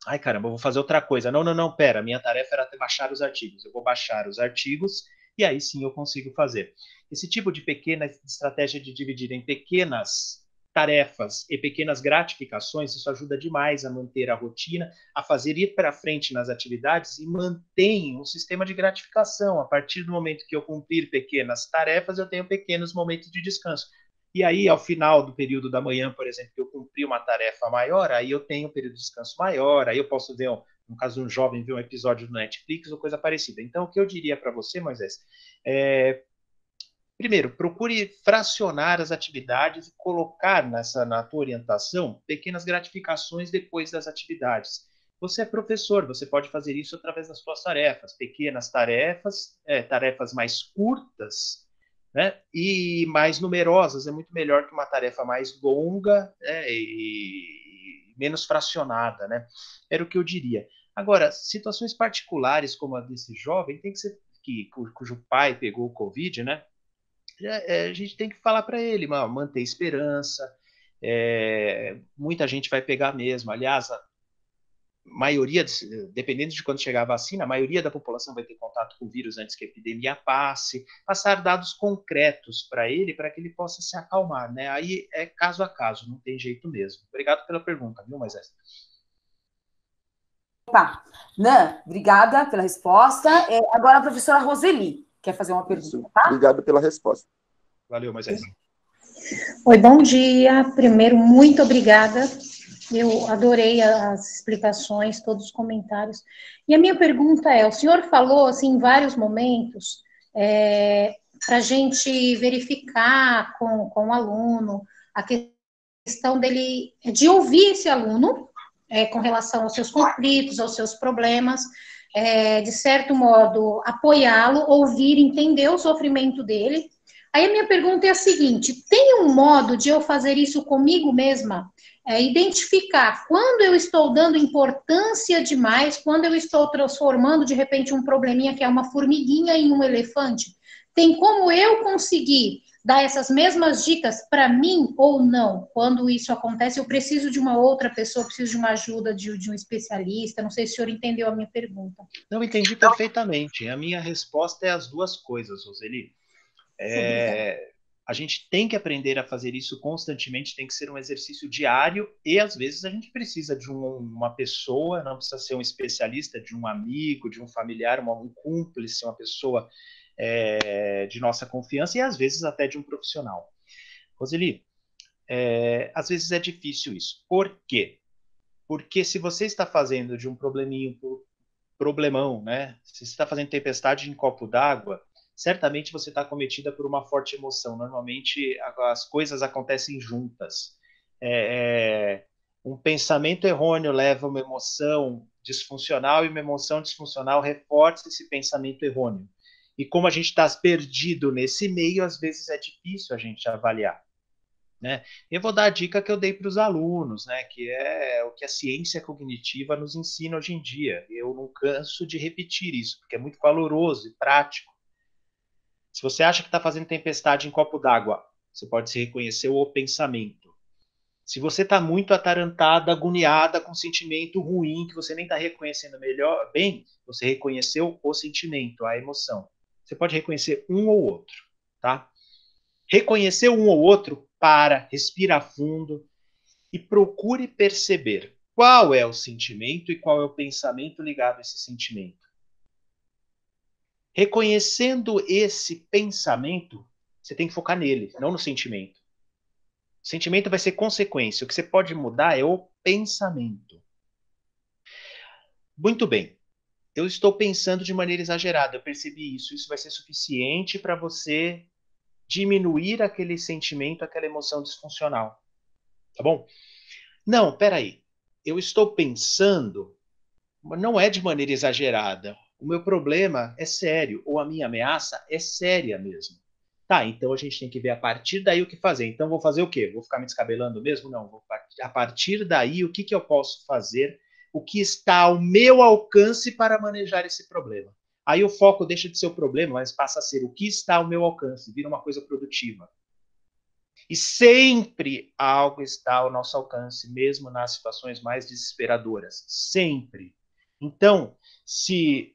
ai caramba, eu vou fazer outra coisa. Não, pera, minha tarefa era baixar os artigos. Eu vou baixar os artigos e aí sim eu consigo fazer. Esse tipo de pequena estratégia de dividir em pequenas tarefas e pequenas gratificações, isso ajuda demais a manter a rotina, a fazer ir para frente nas atividades e mantém um sistema de gratificação. A partir do momento que eu cumprir pequenas tarefas, eu tenho pequenos momentos de descanso. E aí, ao final do período da manhã, por exemplo, que eu cumpri uma tarefa maior, aí eu tenho um período de descanso maior, aí eu posso ver, no caso de um jovem, ver um episódio do Netflix ou coisa parecida. Então, o que eu diria para você, Moisés, Primeiro, procure fracionar as atividades e colocar na tua orientação pequenas gratificações depois das atividades. Você é professor, você pode fazer isso através das suas tarefas, pequenas tarefas, tarefas mais curtas, né, e mais numerosas. É muito melhor que uma tarefa mais longa, né, e menos fracionada, né? Era o que eu diria. Agora, situações particulares como a desse jovem, tem que ser cujo pai pegou o Covid, né? A gente tem que falar para ele, manter esperança. Muita gente vai pegar mesmo. Aliás, a maioria, dependendo de quando chegar a vacina, a maioria da população vai ter contato com o vírus antes que a epidemia passe. Passar dados concretos para ele, para que ele possa se acalmar, né? Aí é caso a caso, não tem jeito mesmo. Obrigado pela pergunta, viu, Moisés? Opa, Nan, obrigada pela resposta. Agora a professora Roseli quer fazer uma pergunta, tá? Obrigado pela resposta. Valeu, Moisés. Oi, bom dia. Primeiro, muito obrigada. Eu adorei as explicações, todos os comentários. E a minha pergunta é, o senhor falou, assim, em vários momentos, para a gente verificar com o aluno a questão dele, de ouvir esse aluno, com relação aos seus conflitos, aos seus problemas, de certo modo, apoiá-lo, ouvir, entender o sofrimento dele. Aí a minha pergunta é a seguinte, tem um modo de eu fazer isso comigo mesma? Identificar quando eu estou dando importância demais, quando eu estou transformando, de repente, um probleminha que é uma formiguinha em um elefante? Tem como eu conseguir dar essas mesmas dicas para mim ou não? Quando isso acontece, eu preciso de uma outra pessoa, preciso de uma ajuda de um especialista. Não sei se o senhor entendeu a minha pergunta. Não, entendi perfeitamente. A minha resposta é as duas coisas, Roseli. A gente tem que aprender a fazer isso constantemente, tem que ser um exercício diário e, às vezes, a gente precisa de uma pessoa, não precisa ser um especialista, de um amigo, de um familiar, um cúmplice, uma pessoa de nossa confiança e, às vezes, até de um profissional. Roseli, às vezes é difícil isso. Por quê? Porque se você está fazendo de um problemão, né? Se você está fazendo tempestade em copo d'água, certamente você está cometida por uma forte emoção. Normalmente as coisas acontecem juntas. Um pensamento errôneo leva uma emoção disfuncional e uma emoção disfuncional reforça esse pensamento errôneo. E como a gente está perdido nesse meio, às vezes é difícil a gente avaliar. Né? Eu vou dar a dica que eu dei para os alunos, né, que é o que a ciência cognitiva nos ensina hoje em dia. Eu não canso de repetir isso, porque é muito valoroso e prático. Se você acha que está fazendo tempestade em copo d'água, você pode se reconhecer o pensamento. Se você está muito atarantada, agoniada, com um sentimento ruim, que você nem está reconhecendo bem, você reconheceu o sentimento, a emoção. Você pode reconhecer um ou outro, tá? Reconhecer um ou outro, respira fundo e procure perceber qual é o sentimento e qual é o pensamento ligado a esse sentimento. Reconhecendo esse pensamento, você tem que focar nele, não no sentimento. O sentimento vai ser consequência. O que você pode mudar é o pensamento. Muito bem. Eu estou pensando de maneira exagerada. Eu percebi isso. Isso vai ser suficiente para você diminuir aquele sentimento, aquela emoção disfuncional. Tá bom? Não, peraí. Eu estou pensando, mas não é de maneira exagerada. O meu problema é sério, ou a minha ameaça é séria mesmo. Tá, então a gente tem que ver a partir daí o que fazer. Então vou fazer o quê? Vou ficar me descabelando mesmo? Não, a partir daí o que eu posso fazer, o que está ao meu alcance para manejar esse problema. Aí o foco deixa de ser o problema, mas passa a ser o que está ao meu alcance, vira uma coisa produtiva. E sempre algo está ao nosso alcance, mesmo nas situações mais desesperadoras. Sempre. Então, se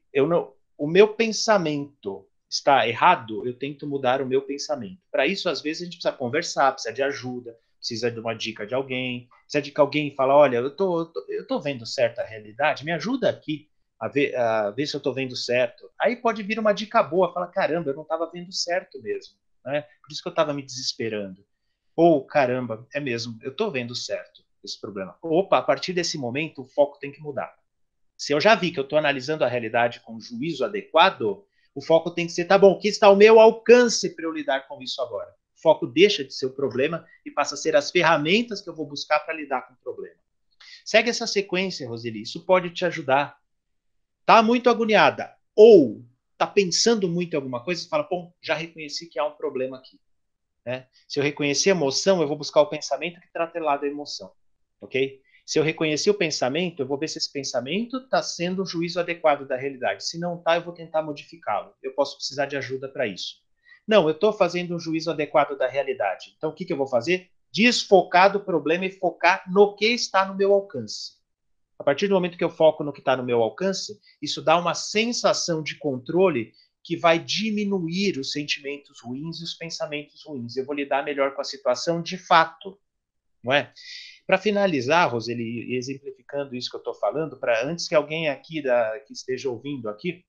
o meu pensamento está errado, eu tento mudar o meu pensamento. Para isso, às vezes, a gente precisa conversar, precisa de ajuda, precisa de uma dica de alguém, precisa de que alguém fale, olha, eu tô vendo certa realidade, me ajuda aqui a ver se eu estou vendo certo. Aí pode vir uma dica boa, fala, caramba, eu não estava vendo certo mesmo. Né? Por isso que eu estava me desesperando. Ou, caramba, é mesmo, eu estou vendo certo esse problema. Opa, a partir desse momento, o foco tem que mudar. Se eu já vi que eu estou analisando a realidade com juízo adequado, O foco tem que ser, tá bom, o que está ao meu alcance para eu lidar com isso agora? O foco deixa de ser o problema e passa a ser as ferramentas que eu vou buscar para lidar com o problema. Segue essa sequência, Roseli, isso pode te ajudar. Tá muito agoniada ou tá pensando muito em alguma coisa, você fala, bom, já reconheci que há um problema aqui. Né? Se eu reconhecer a emoção, eu vou buscar o pensamento que está atrelado à emoção, ok? Se eu reconhecer o pensamento, eu vou ver se esse pensamento está sendo um juízo adequado da realidade. Se não está, eu vou tentar modificá-lo. Eu posso precisar de ajuda para isso. Não, eu estou fazendo um juízo adequado da realidade. Então, o que eu vou fazer? Desfocar do problema e focar no que está no meu alcance. A partir do momento que eu foco no que está no meu alcance, isso dá uma sensação de controle que vai diminuir os sentimentos ruins e os pensamentos ruins. Eu vou lidar melhor com a situação de fato, não é? Para finalizar, Roseli, exemplificando isso que eu estou falando, para antes que alguém aqui que esteja ouvindo aqui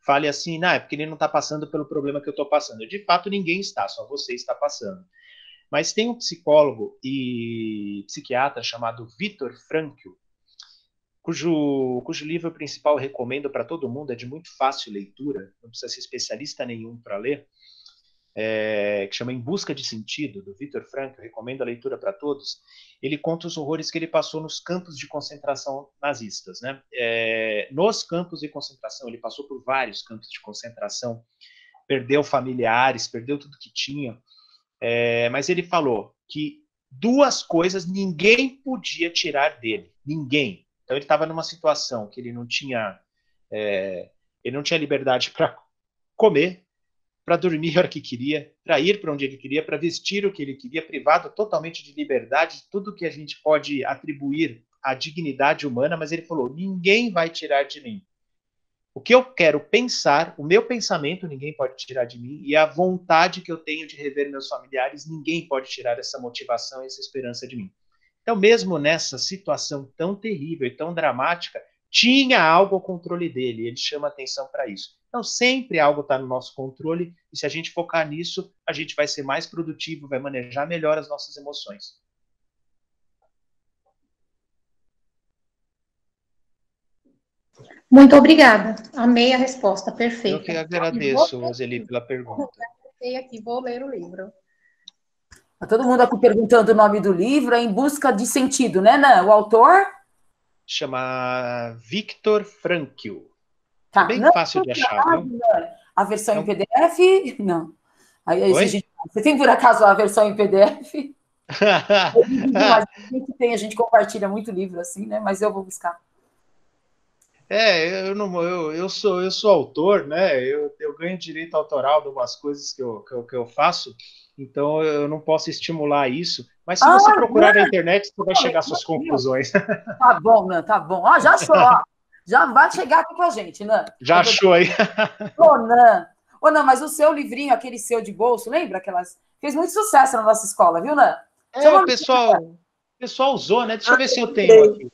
fale assim, não, é porque ele não está passando pelo problema que eu estou passando. De fato, ninguém está, só você está passando. Mas tem um psicólogo e psiquiatra chamado Viktor Frankl, cujo livro principal eu recomendo para todo mundo, é de muito fácil leitura, não precisa ser especialista nenhum para ler, que chama Em Busca de Sentido, do Viktor Frankl, eu recomendo a leitura para todos. Ele conta os horrores que ele passou nos campos de concentração nazistas. Né? Nos campos de concentração, ele passou por vários campos de concentração, perdeu familiares, perdeu tudo que tinha, mas ele falou que duas coisas ninguém podia tirar dele, ninguém. Então ele estava numa situação que ele não tinha liberdade para comer, para dormir a hora que queria, para ir para onde ele queria, para vestir o que ele queria, privado totalmente de liberdade, de tudo que a gente pode atribuir à dignidade humana, mas ele falou, ninguém vai tirar de mim. O que eu quero pensar, o meu pensamento, ninguém pode tirar de mim, e a vontade que eu tenho de rever meus familiares, ninguém pode tirar essa motivação e essa esperança de mim. Então, mesmo nessa situação tão terrível e tão dramática, tinha algo ao controle dele, ele chama atenção para isso. Então, sempre algo está no nosso controle, e se a gente focar nisso, a gente vai ser mais produtivo, vai manejar melhor as nossas emoções. Muito obrigada. Amei a resposta, perfeita. Eu que agradeço, Roseli, pela pergunta. Aqui, vou ler o livro. Todo mundo aqui perguntando o nome do livro, Em Busca de Sentido, né, Nan? O autor? Chama Viktor Frankl. Tá. Bem não, fácil de achar, viu? A versão em PDF? Não. Aí, você tem, por acaso, a versão em PDF? A gente compartilha muito livro assim, né? Mas eu vou buscar. Eu sou autor, né? Eu ganho direito autoral de umas coisas que eu faço, então eu não posso estimular isso. Mas se você procurar na internet, você vai chegar às suas conclusões. Tá bom, Nan, tá bom. Já achou, já vai chegar aqui com a gente, Nan. Já achou aí? Nan. Nan, mas o seu livrinho, aquele seu de bolso, lembra aquelas? Fez muito sucesso na nossa escola, viu, Nan? O pessoal usou, né? Deixa eu ver se eu tenho aqui.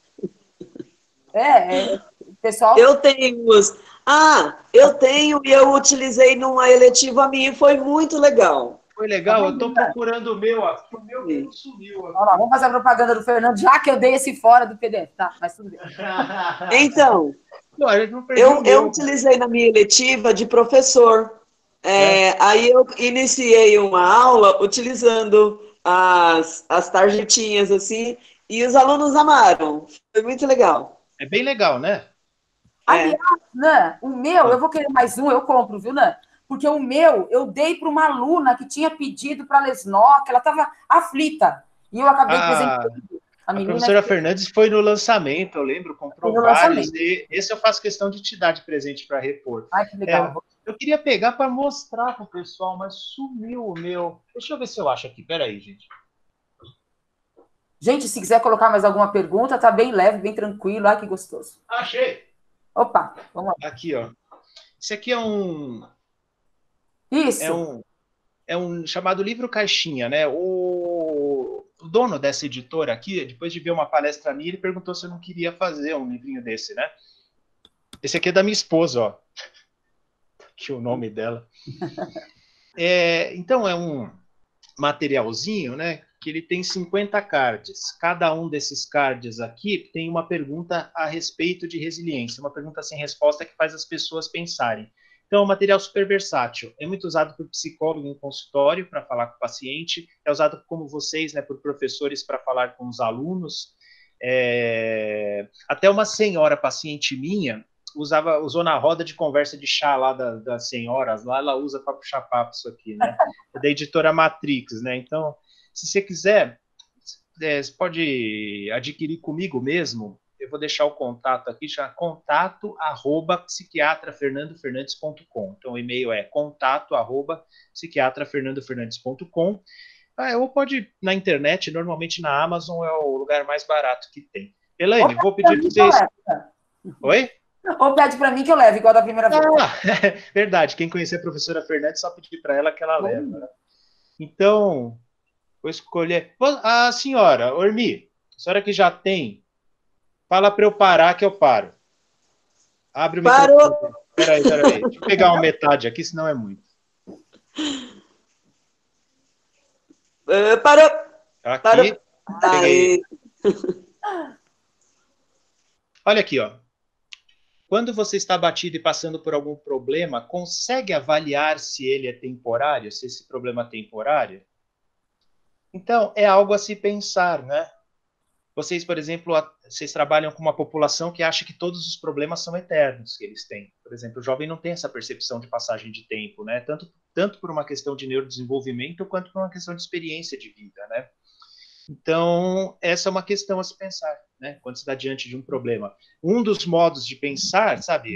Pessoal. Eu tenho os. Eu tenho e eu utilizei numa eletiva minha e foi muito legal. Foi legal, eu estou procurando o meu aqui, o meu que sumiu. Olha lá, vamos fazer a propaganda do Fernando, já que eu dei esse fora do PDF, tá? Mas tudo bem. Então, eu utilizei na minha eletiva de professor. Aí eu iniciei uma aula utilizando as tarjetinhas assim, e os alunos amaram. Foi muito legal. É bem legal, né? Aliás, Nan, o meu, eu vou querer mais um, eu compro, viu, Nan? Porque o meu, eu dei para uma aluna que tinha pedido para a Lesnock, ela estava aflita. E eu acabei presentando. A professora Fernandes foi no lançamento, eu lembro, comprou vários. E esse eu faço questão de te dar de presente para repor. Ai, que legal. Eu queria pegar para mostrar para o pessoal, mas sumiu o meu. Deixa eu ver se eu acho aqui. Peraí, gente. Gente, se quiser colocar mais alguma pergunta, tá bem leve, bem tranquilo. Ai, que gostoso. Achei! Opa, vamos lá. Aqui, ó. Esse aqui é um... Isso. É um chamado livro caixinha, né? O dono dessa editora aqui, depois de ver uma palestra minha, ele perguntou se eu não queria fazer um livrinho desse, né? Esse aqui é da minha esposa, ó. Aqui o nome dela. Então, é um materialzinho, né? que ele tem 50 cards. Cada um desses cards aqui tem uma pergunta a respeito de resiliência, uma pergunta sem resposta que faz as pessoas pensarem. Então, é um material super versátil. É muito usado por psicólogo em consultório para falar com o paciente, é usado como vocês, né, por professores para falar com os alunos. Até uma senhora paciente minha usou na roda de conversa de chá lá das senhoras, lá ela usa para puxar papo isso aqui, né? É da editora Matrix, né? Então, se você quiser, você pode adquirir comigo mesmo. Eu vou deixar o contato aqui, chama contato@psiquiatrafernandofernandes.com. Então, o e-mail é contato@psiquiatrafernandofernandes.com. Ou pode ir na internet, normalmente na Amazon é o lugar mais barato que tem. Elaine, vou pedir para vocês... Oi? Ou pede para mim que eu leve, igual da primeira vez. Verdade, quem conhecer a professora Fernandes, só pedir para ela que ela leva. Né? Então, vou escolher... A senhora, Ormi, a senhora que já tem, fala para eu parar que eu paro. Abre o microfone. Peraí. Deixa eu pegar uma metade aqui, senão é muito. Parou. Aqui. Peguei. Olha aqui, ó. Quando você está abatido e passando por algum problema, consegue avaliar se ele é temporário, se esse problema é temporário? Então, é algo a se pensar, né? Vocês, por exemplo, vocês trabalham com uma população que acha que todos os problemas são eternos que eles têm. Por exemplo, o jovem não tem essa percepção de passagem de tempo, né? Tanto por uma questão de neurodesenvolvimento quanto por uma questão de experiência de vida, né? Então, essa é uma questão a se pensar, né? Quando se está diante de um problema. Um dos modos de pensar, sabe,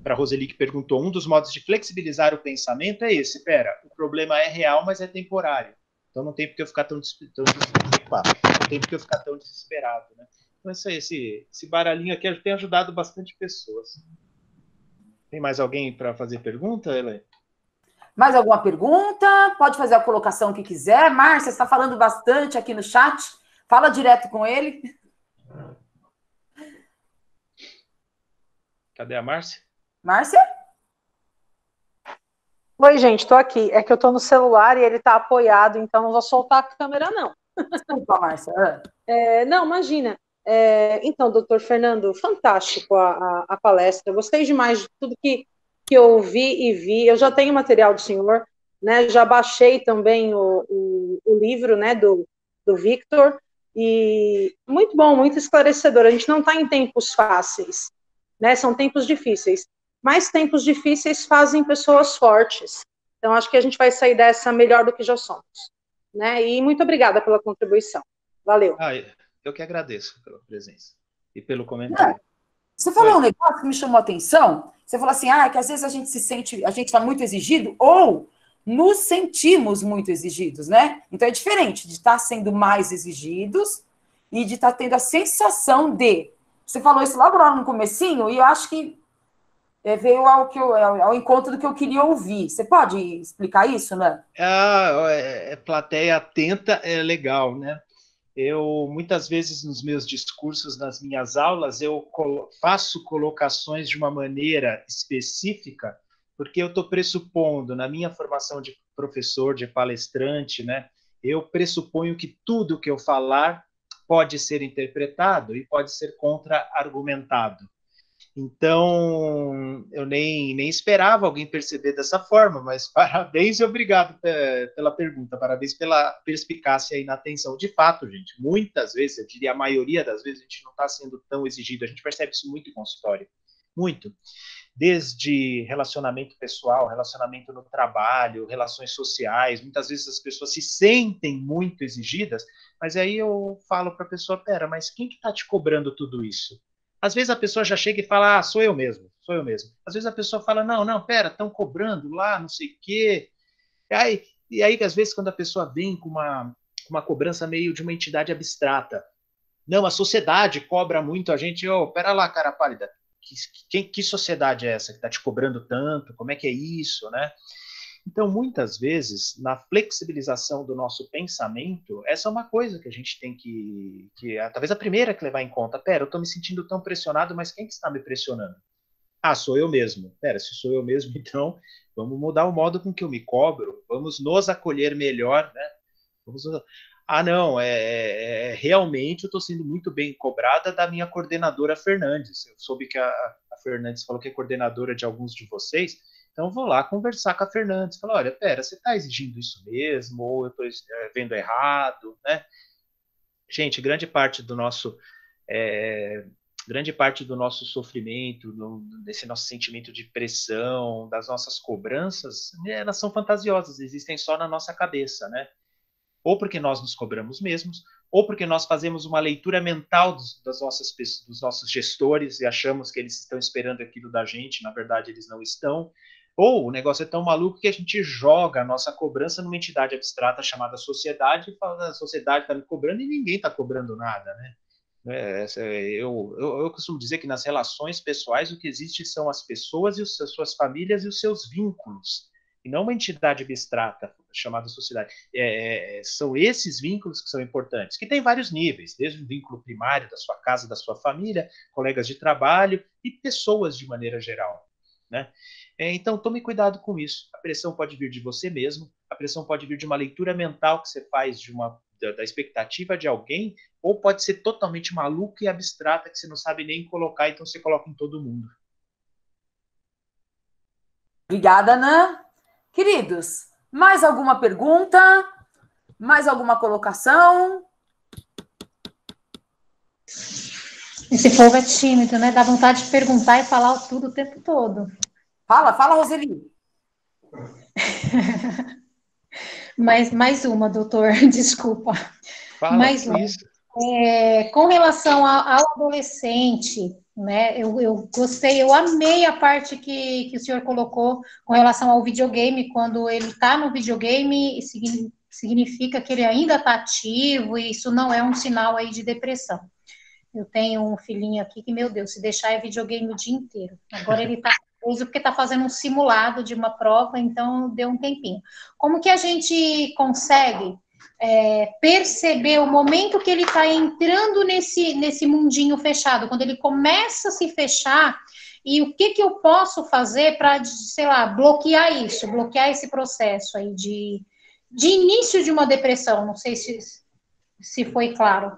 para a Roseli que perguntou, um dos modos de flexibilizar o pensamento é esse. Espera, o problema é real, mas é temporário. Então não tem por que eu ficar tão desesperado, né? Então, esse baralhinho aqui tem ajudado bastante pessoas. Tem mais alguém para fazer pergunta, Elaine? Mais alguma pergunta? Pode fazer a colocação que quiser. Márcia, está falando bastante aqui no chat. Fala direto com ele. Cadê a Márcia? Márcia? Oi, gente, estou aqui. É que eu estou no celular e ele está apoiado, então não vou soltar a câmera, não. Desculpa, Márcia. Não, imagina. Então, doutor Fernando, fantástico a palestra. Gostei demais de tudo que eu ouvi e vi. Eu já tenho material do senhor, né? Já baixei também o livro, né, do Victor. E muito bom, muito esclarecedor. A gente não está em tempos fáceis, né? São tempos difíceis. Mas tempos difíceis fazem pessoas fortes. Então, acho que a gente vai sair dessa melhor do que já somos. Né? E muito obrigada pela contribuição. Valeu. Eu que agradeço pela presença e pelo comentário. Você falou um negócio que me chamou a atenção. Você falou assim, que às vezes a gente está muito exigido ou nos sentimos muito exigidos, né? Então é diferente de estar sendo mais exigidos e de estar tendo a sensação de... Você falou isso logo lá no comecinho e eu acho que veio ao encontro do que eu queria ouvir. Você pode explicar isso, né? Plateia atenta é legal, né? Eu, muitas vezes, nos meus discursos, nas minhas aulas, eu faço colocações de uma maneira específica, porque eu estou pressupondo, na minha formação de professor, de palestrante, né? Eu pressuponho que tudo que eu falar pode ser interpretado e pode ser contra-argumentado. Então, eu nem esperava alguém perceber dessa forma, mas parabéns e obrigado pela pergunta, parabéns pela perspicácia e na atenção. De fato, gente, muitas vezes, eu diria a maioria das vezes, a gente não está sendo tão exigido, a gente percebe isso muito em consultório, muito. Desde relacionamento pessoal, relacionamento no trabalho, relações sociais, muitas vezes as pessoas se sentem muito exigidas, mas aí eu falo para a pessoa, pera, mas quem que está te cobrando tudo isso? Às vezes a pessoa já chega e fala, sou eu mesmo. Às vezes a pessoa fala, não, pera, estão cobrando lá, não sei o quê. E aí, às vezes, quando a pessoa vem com uma cobrança meio de uma entidade abstrata, não, a sociedade cobra muito a gente, pera lá, cara pálida, que sociedade é essa que está te cobrando tanto? Como é que é isso, né? Então, muitas vezes, na flexibilização do nosso pensamento, essa é uma coisa que a gente tem que talvez a primeira que levar em conta. Pera, eu estou me sentindo tão pressionado, mas quem que está me pressionando? Sou eu mesmo. Pera, se sou eu mesmo, então vamos mudar o modo com que eu me cobro, vamos nos acolher melhor, né? Não, realmente eu estou sendo muito bem cobrada da minha coordenadora Fernandes. Eu soube que a Fernandes falou que é coordenadora de alguns de vocês, então eu vou lá conversar com a Fernandes. Falar, olha, pera, você está exigindo isso mesmo? Ou eu estou vendo errado? Né? Gente, grande parte do nosso sofrimento, desse nosso sentimento de pressão, das nossas cobranças, elas são fantasiosas, existem só na nossa cabeça, né? Ou porque nós nos cobramos mesmos, ou porque nós fazemos uma leitura mental dos nossos gestores e achamos que eles estão esperando aquilo da gente, na verdade eles não estão. Ou o negócio é tão maluco que a gente joga a nossa cobrança numa entidade abstrata chamada sociedade e fala, a sociedade está me cobrando e ninguém está cobrando nada, né? Eu costumo dizer que nas relações pessoais o que existe são as pessoas e as suas famílias e os seus vínculos, e não uma entidade abstrata chamada sociedade. São esses vínculos que são importantes, que tem vários níveis, desde o vínculo primário da sua casa, da sua família, colegas de trabalho e pessoas de maneira geral, né? Então tome cuidado com isso. A pressão pode vir de você mesmo, a pressão pode vir de uma leitura mental que você faz da expectativa de alguém, ou pode ser totalmente maluca e abstrata que você não sabe nem colocar, então você coloca em todo mundo. Obrigada, Nan. Queridos, mais alguma pergunta? Mais alguma colocação? Esse povo é tímido, né? Dá vontade de perguntar e falar tudo o tempo todo. Fala, Roseli. Mais uma, doutor, desculpa. Fala, mais uma. Com relação ao adolescente, né? Eu gostei, eu amei a parte que o senhor colocou com relação ao videogame. Quando ele está no videogame, significa que ele ainda está ativo, e isso não é um sinal aí de depressão. Eu tenho um filhinho aqui que, meu Deus, se deixar é videogame o dia inteiro. Agora ele está preso porque está fazendo um simulado de uma prova, então deu um tempinho. Como que a gente consegue perceber o momento que ele está entrando nesse mundinho fechado, quando ele começa a se fechar, e o que eu posso fazer para, sei lá, bloquear esse processo aí de início de uma depressão? Não sei se foi claro.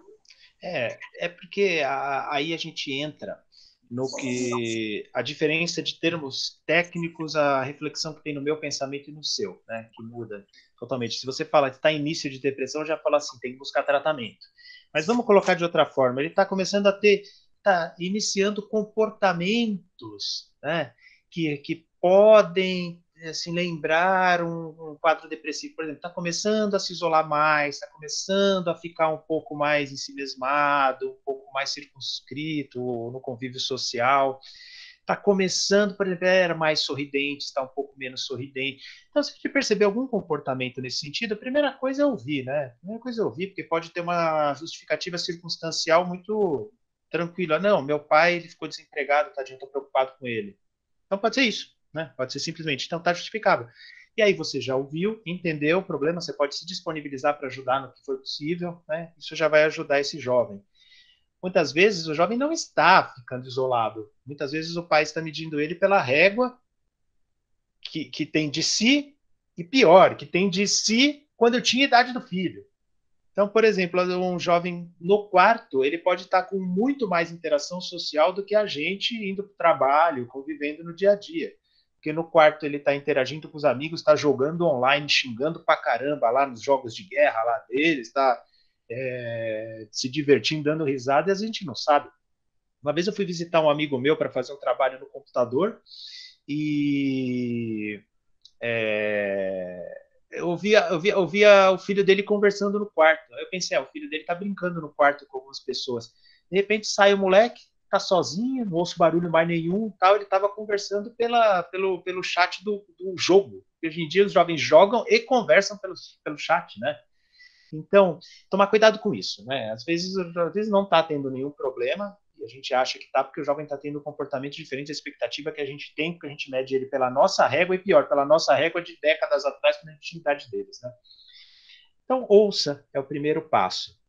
Porque aí a gente entra no que a diferença de termos técnicos, a reflexão que tem no meu pensamento e no seu, né, que muda totalmente. Se você fala que está em início de depressão, eu já falo assim, tem que buscar tratamento. Mas vamos colocar de outra forma, ele está começando está iniciando comportamentos, né, que podem assim, lembrar um quadro depressivo, por exemplo, está começando a se isolar mais, está começando a ficar um pouco mais ensimesmado, um pouco mais circunscrito no convívio social, está começando, por exemplo, era mais sorridente, está um pouco menos sorridente. Então, se a gente perceber algum comportamento nesse sentido, a primeira coisa é ouvir, né? A primeira coisa é ouvir, porque pode ter uma justificativa circunstancial muito tranquila. Não, meu pai ele ficou desempregado, tadinho, estou preocupado com ele. Então pode ser isso. Né? Pode ser simplesmente, então está justificável. E aí você já ouviu, entendeu o problema, você pode se disponibilizar para ajudar no que for possível, né? Isso já vai ajudar esse jovem. Muitas vezes o jovem não está ficando isolado, muitas vezes o pai está medindo ele pela régua que tem de si, e pior, que tem de si quando eu tinha a idade do filho. Então, por exemplo, um jovem no quarto, ele pode estar com muito mais interação social do que a gente indo para o trabalho, convivendo no dia a dia. Porque no quarto ele está interagindo com os amigos, está jogando online, xingando pra caramba lá nos jogos de guerra lá deles, está se divertindo, dando risada, e a gente não sabe. Uma vez eu fui visitar um amigo meu para fazer um trabalho no computador e eu ouvia o filho dele conversando no quarto. Aí eu pensei, o filho dele está brincando no quarto com algumas pessoas. De repente sai o moleque, tá sozinho, não ouço barulho mais nenhum, tal. Ele estava conversando pelo chat do jogo. Hoje em dia os jovens jogam e conversam pelo chat, né? Então, tomar cuidado com isso, né? Às vezes não está tendo nenhum problema, e a gente acha que está porque o jovem está tendo um comportamento diferente da expectativa que a gente tem, porque a gente mede ele pela nossa régua, e pior, pela nossa régua de décadas atrás, quando a gente tinha a idade deles, né? Então, ouça é o primeiro passo.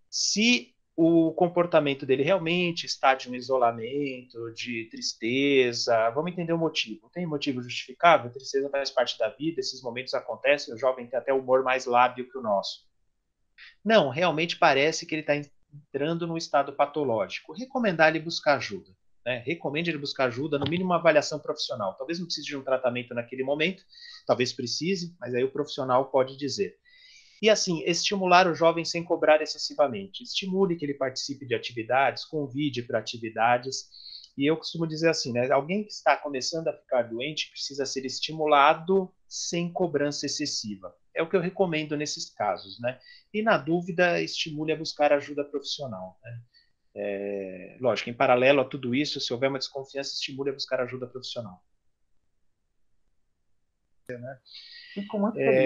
Se o comportamento dele realmente está de um isolamento, de tristeza, vamos entender o motivo. Tem motivo justificável? A tristeza faz parte da vida, esses momentos acontecem, o jovem tem até humor mais lábil que o nosso. Não, realmente parece que ele está entrando num estado patológico. Recomendar ele buscar ajuda. Né? Recomende ele buscar ajuda, no mínimo uma avaliação profissional. Talvez não precise de um tratamento naquele momento, talvez precise, mas aí o profissional pode dizer. E assim, estimular o jovem sem cobrar excessivamente. Estimule que ele participe de atividades, convide para atividades. E eu costumo dizer assim, né? Alguém que está começando a ficar doente precisa ser estimulado sem cobrança excessiva. É o que eu recomendo nesses casos, né? E na dúvida, estimule a buscar ajuda profissional, né? Lógico, em paralelo a tudo isso, se houver uma desconfiança, estimule a buscar ajuda profissional. Né?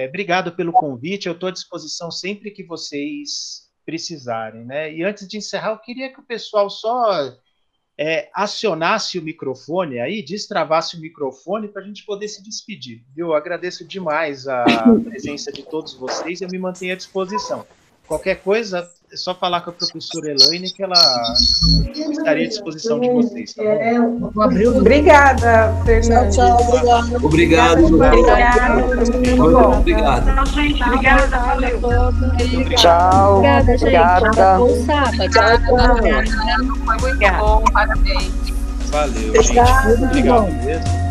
Obrigado pelo convite, eu estou à disposição sempre que vocês precisarem, né? E antes de encerrar, eu queria que o pessoal só acionasse o microfone aí, destravasse o microfone para a gente poder se despedir, viu? Eu agradeço demais a presença de todos vocês e eu me mantenho à disposição. Qualquer coisa, é só falar com a professora Elaine que ela estaria à disposição de vocês, tá bom? Obrigada, Fernando. Tchau, obrigado. Obrigado. Obrigada, valeu. Tchau. Obrigada. Bom sábado. Foi muito bom, parabéns. Valeu, gente. Muito obrigado mesmo.